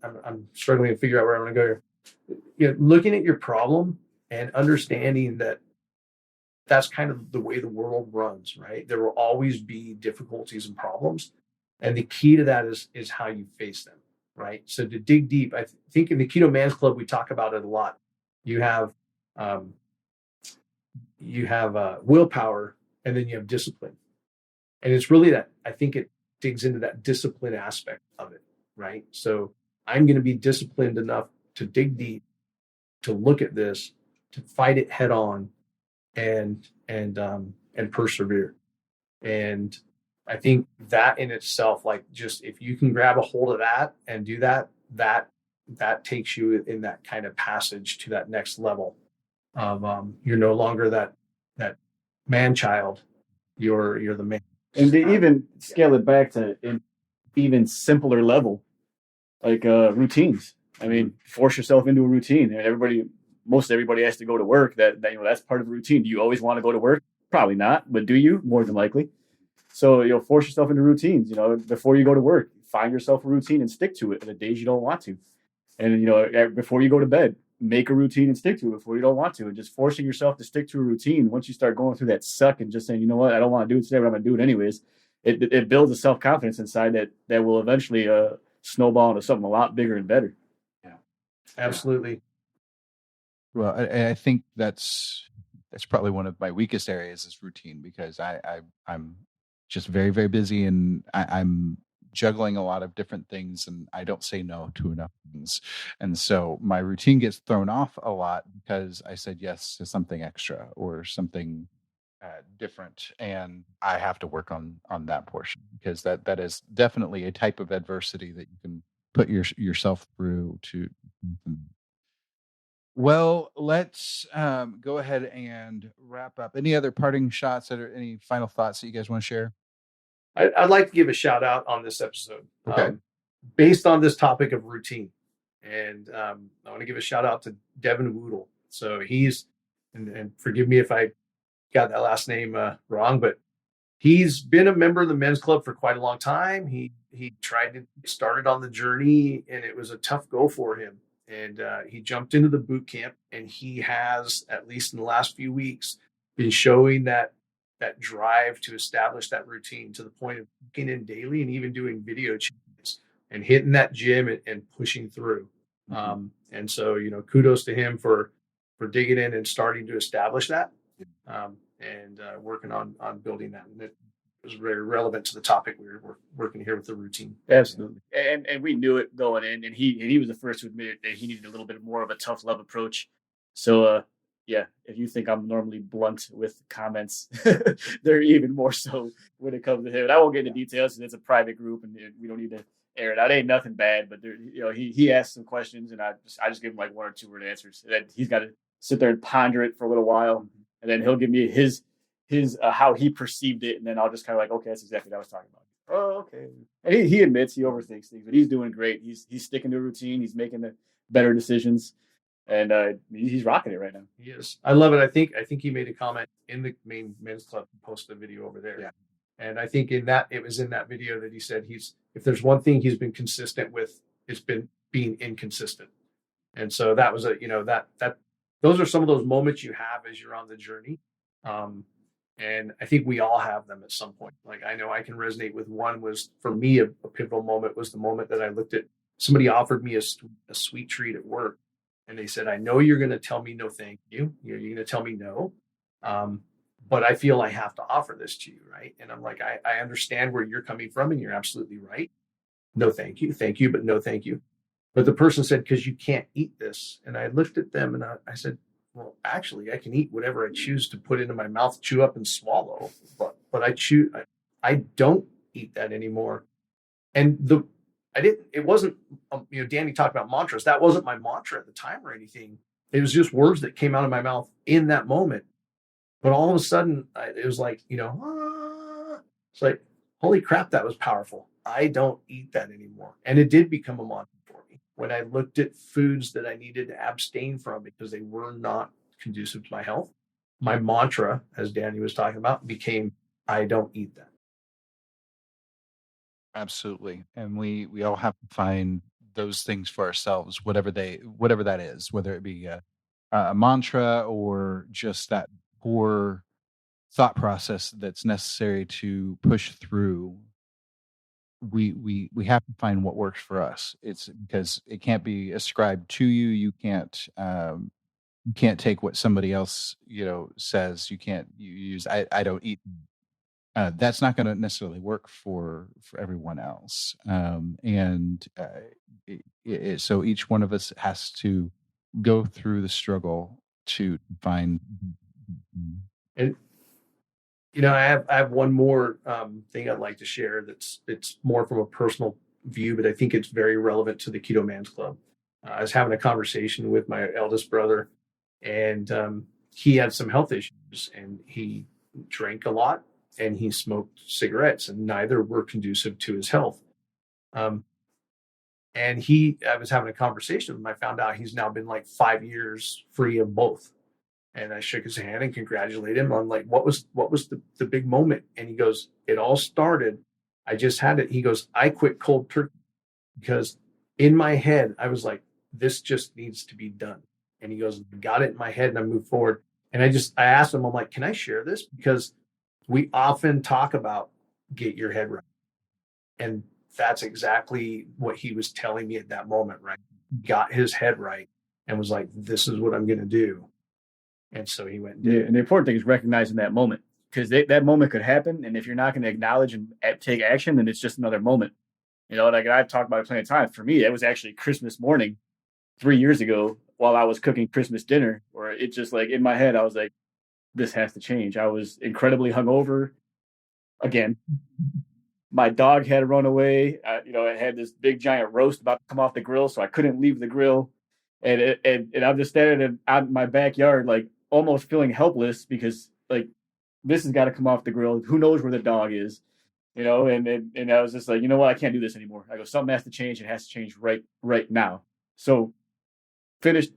I'm struggling to figure out where I'm going to go here. Looking at your problem and understanding that that's kind of the way the world runs, right? There will always be difficulties and problems. And the key to that is how you face them, right? So to dig deep, I think in the Keto Man's Club, we talk about it a lot. You have willpower, and then you have discipline. And it's really that, I think it digs into that discipline aspect of it, right? So I'm going to be disciplined enough to dig deep, to look at this, to fight it head on, and persevere. And I think that in itself, like, just if you can grab a hold of that and do that, that takes you in that kind of passage to that next level of you're no longer that man child, you're the man. And to even scale it back to an even simpler level, like routines. I mean, force yourself into a routine. And most everybody has to go to work. That's part of the routine. Do you always want to go to work? Probably not, but do you? More than likely. So force yourself into routines. Before you go to work, find yourself a routine and stick to it on the days you don't want to. And before you go to bed, make a routine and stick to it before you don't want to. And just forcing yourself to stick to a routine, once you start going through that suck and just saying, you know what, I don't want to do it today, but I'm going to do it anyways, it builds a self-confidence inside that will eventually snowball into something a lot bigger and better. Yeah, absolutely. Well, I think that's probably one of my weakest areas is routine, because I'm just very, very busy, and I'm juggling a lot of different things, and I don't say no to enough things. And so my routine gets thrown off a lot because I said yes to something extra or something different, and I have to work on that portion, because that is definitely a type of adversity that you can put yourself through to. Well, let's go ahead and wrap up. Any other parting shots, or any final thoughts that you guys want to share? I'd like to give a shout out on this episode, okay, based on this topic of routine. And I want to give a shout out to Devin Woodle. So he's, and forgive me if I got that last name wrong, but he's been a member of the men's club for quite a long time. He tried to get started on the journey, and it was a tough go for him. And he jumped into the boot camp, and he has, at least in the last few weeks, been showing that drive to establish that routine, to the point of getting in daily and even doing video changes and hitting that gym and pushing through. Mm-hmm. And so, kudos to him for digging in and starting to establish that, and working on building that. And it was very relevant to the topic we were working here with the routine. Absolutely. And we knew it going in, and he was the first to admit that he needed a little bit more of a tough love approach. So, yeah, if you think I'm normally blunt with comments, they're even more so when it comes to him. And I won't get into details because it's a private group, and we don't need to air it out. It ain't nothing bad, but he asked some questions, and I just give him like 1 or 2 word answers. And then he's got to sit there and ponder it for a little while, and then he'll give me his how he perceived it, and then I'll just kind of like, okay, that's exactly what I was talking about. Oh, okay. And he admits he overthinks things, but he's doing great. He's sticking to a routine. He's making the better decisions. And he's rocking it right now. He is. I love it. I think he made a comment in the main men's club, posted a video over there. Yeah. And I think it was in that video that he said if there's one thing he's been consistent with, it's been being inconsistent. And so that was those are some of those moments you have as you're on the journey. And I think we all have them at some point. Like, I know I can resonate with one. Was for me a pivotal moment was the moment that I looked at, somebody offered me a sweet treat at work. And they said, I know you're going to tell me no, thank you. You're going to tell me no. But I feel I have to offer this to you, right? And I'm like, I understand where you're coming from, and you're absolutely right. No, thank you. Thank you, but no, thank you. But the person said, because you can't eat this. And I looked at them and I said, well, actually, I can eat whatever I choose to put into my mouth, chew up and swallow. But I don't eat that anymore. And it wasn't, Danny talked about mantras. That wasn't my mantra at the time or anything. It was just words that came out of my mouth in that moment. But all of a sudden, it was like, it's like, holy crap, that was powerful. I don't eat that anymore. And it did become a mantra for me when I looked at foods that I needed to abstain from because they were not conducive to my health. My mantra, as Danny was talking about, became, I don't eat that. Absolutely. And we all have to find those things for ourselves, whatever that is, whether it be a mantra or just that core thought process that's necessary to push through. We have to find what works for us. It's because it can't be ascribed to you. You can't take what somebody else says. You can't use I don't eat. that's not going to necessarily work for everyone else. So each one of us has to go through the struggle to find. And I have one more thing I'd like to share. It's more from a personal view, but I think it's very relevant to the Keto Man's Club. I was having a conversation with my eldest brother, and he had some health issues, and he drank a lot, and he smoked cigarettes, and neither were conducive to his health. And I was having a conversation with him. I found out he's now been like 5 years free of both. And I shook his hand and congratulated him on like, what was the big moment? And he goes, it all started. I just had it. He goes, I quit cold turkey because in my head, I was like, this just needs to be done. And he goes, got it in my head and I moved forward. And I asked him, I'm like, can I share this? Because we often talk about get your head right. And that's exactly what he was telling me at that moment, right? Got his head right and was like, this is what I'm going to do. And so he went and did it. And the important thing is recognizing that moment, because that moment could happen. And if you're not going to acknowledge and take action, then it's just another moment. Like I've talked about it plenty of times. For me, that was actually Christmas morning 3 years ago while I was cooking Christmas dinner, where it just like in my head, I was like, this has to change. I was incredibly hungover. Again, my dog had run away. I had this big giant roast about to come off the grill, so I couldn't leave the grill. And I'm just standing out in my backyard, like almost feeling helpless because like this has got to come off the grill. Who knows where the dog is, and I was just like, you know what, I can't do this anymore. I go, something has to change. It has to change right now. So finished,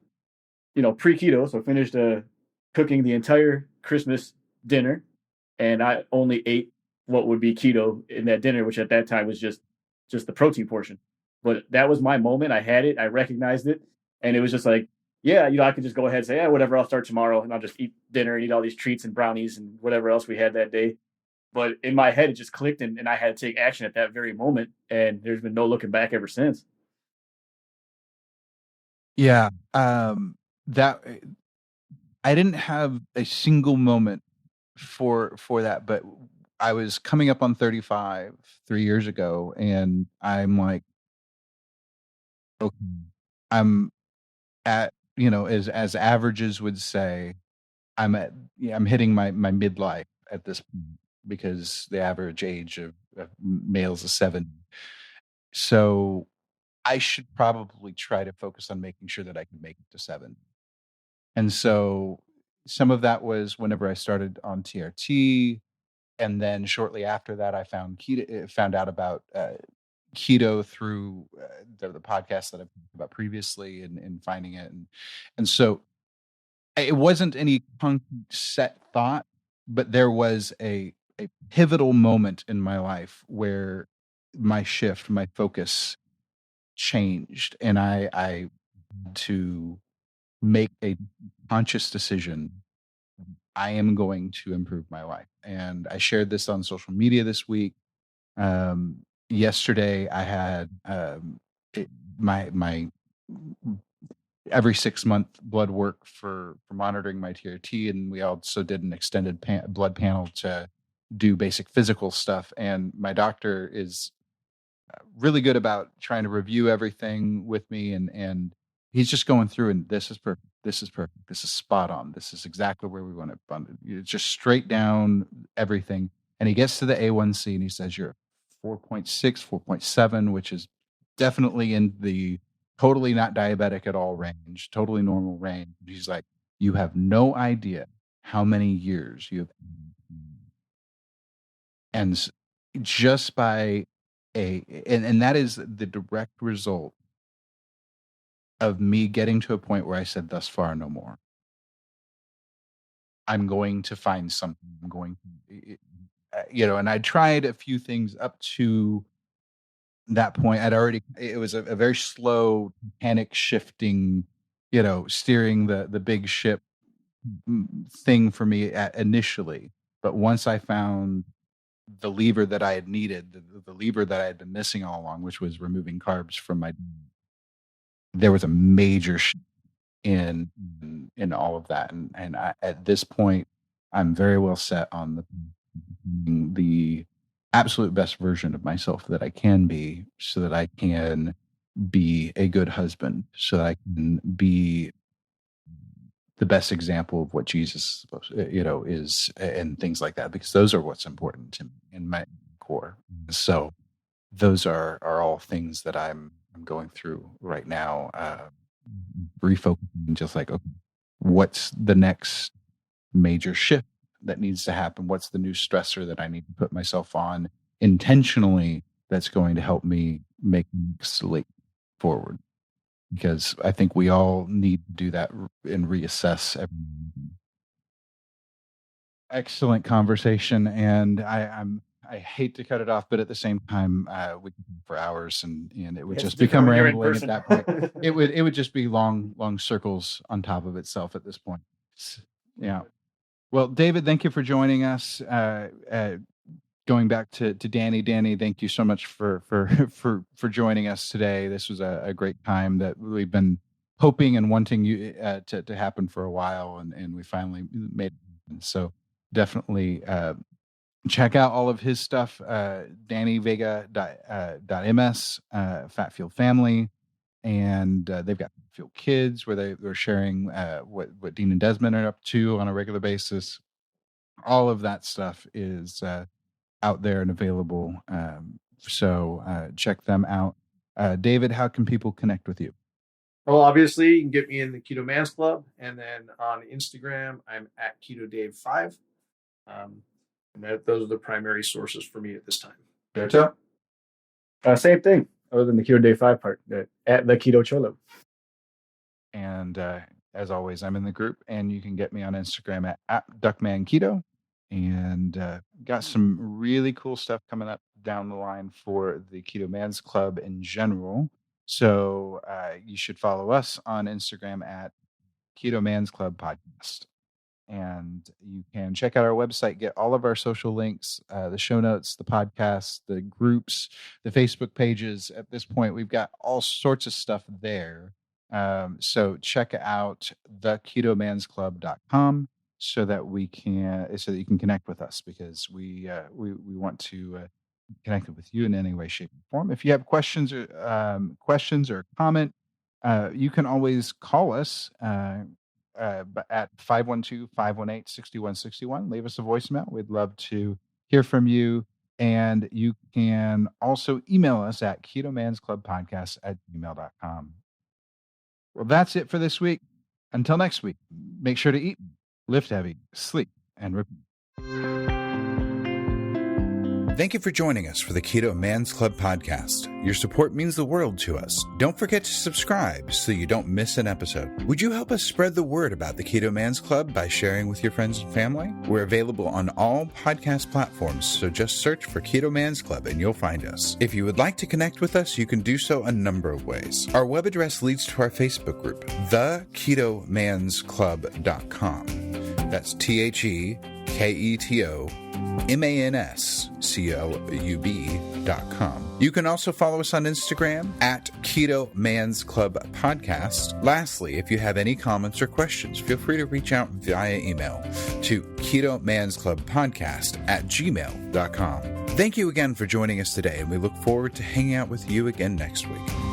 pre-keto. So finished cooking the entire Christmas dinner, and I only ate what would be keto in that dinner, which at that time was just the protein portion. But that was my moment. I had it. I recognized it. And it was just like, yeah, I could just go ahead and say, yeah, whatever, I'll start tomorrow. And I'll just eat dinner and eat all these treats and brownies and whatever else we had that day. But in my head, it just clicked and I had to take action at that very moment. And there's been no looking back ever since. Yeah. That I didn't have a single moment for that, but I was coming up on 35 3 years ago, and I'm like, okay, I'm at, as averages would say, I'm hitting my midlife at this point, because the average age of males is 70. So I should probably try to focus on making sure that I can make it to 7. And so some of that was whenever I started on TRT. And then shortly after that, I found out about keto through the podcast that I've talked about previously, and finding it. And so it wasn't any concrete set thought, but there was a pivotal moment in my life where my focus changed, and I had to make a conscious decision. I am going to improve my life. And I shared this on social media this week. Yesterday I had my every 6-month blood work for monitoring my TRT. And we also did an extended blood panel to do basic physical stuff. And my doctor is really good about trying to review everything with me. And he's just going through, and this is perfect. This is perfect. This is spot on. This is exactly where we want it. It's just straight down everything. And he gets to the A1C and he says, you're 4.6, 4.7, which is definitely in the totally not diabetic at all range, totally normal range. He's like, you have no idea how many years you have. And just by and that is the direct result of me getting to a point where I said, thus far, no more. I'm going to find something. I'm going to, and I tried a few things up to that point. It was a very slow panic shifting, steering the big ship thing for me initially. But once I found the lever that I had needed, the lever that I had been missing all along, which was removing carbs from there was a major shift in all of that. And at this point, I'm very well set on the becoming the absolute best version of myself that I can be, so that I can be a good husband, so that I can be the best example of what Jesus, is, and things like that, because those are what's important to me in my core. So those are all things that I'm going through right now, refocusing, just like, okay, what's the next major shift that needs to happen? What's the new stressor that I need to put myself on intentionally that's going to help me make the next leap forward? Because I think we all need to do that and reassess. Excellent conversation, and I hate to cut it off, but at the same time, we can go for hours, and it would just become rambling at that point. It would just be long circles on top of itself at this point. Yeah. Well, David, thank you for joining us. Going back to Danny. Danny, thank you so much for joining us today. This was a great time that we've been hoping and wanting you to happen for a while, and we finally made it happen. So definitely check out all of his stuff, DannyVega.ms, Fat Fuel Family, and they've got Fat Fuel Kids, where they're sharing what Dean and Desmond are up to on a regular basis. All of that stuff is out there and available. So check them out. David, how can people connect with you? Well, obviously, you can get me in the Keto Man's Club, and then on Instagram, I'm at KetoDave5. And those are the primary sources for me at this time. Berto? Same thing, other than the Keto Day 5 part, at the Keto Cholo. And as always, I'm in the group, and you can get me on Instagram at DuckmanKeto. And got some really cool stuff coming up down the line for the Keto Man's Club in general. So you should follow us on Instagram at Keto Man's Club Podcast. And you can check out our website, get all of our social links, the show notes, the podcasts, the groups, the Facebook pages. At this point, we've got all sorts of stuff there. So check out theketomansclub.com. so that you can connect with us, because we want to connect with you in any way, shape, or form. If you have questions or comment, you can always call us at 512-518-6161. Leave us a voicemail. We'd love to hear from you. And you can also email us at ketomansclubpodcast@gmail.com. Well, that's it for this week. Until next week, make sure to eat, lift heavy, sleep, and repeat. Thank you for joining us for the Keto Man's Club podcast. Your support means the world to us. Don't forget to subscribe so you don't miss an episode. Would you help us spread the word about the Keto Man's Club by sharing with your friends and family? We're available on all podcast platforms, so just search for Keto Man's Club and you'll find us. If you would like to connect with us, you can do so a number of ways. Our web address leads to our Facebook group, theketomansclub.com. That's TheKetoMansClub.com. You can also follow us on Instagram at Keto Man's Club Podcast. Lastly, if you have any comments or questions, feel free to reach out via email to KetoMansClubPodcast@gmail.com. Thank you again for joining us today, and we look forward to hanging out with you again next week.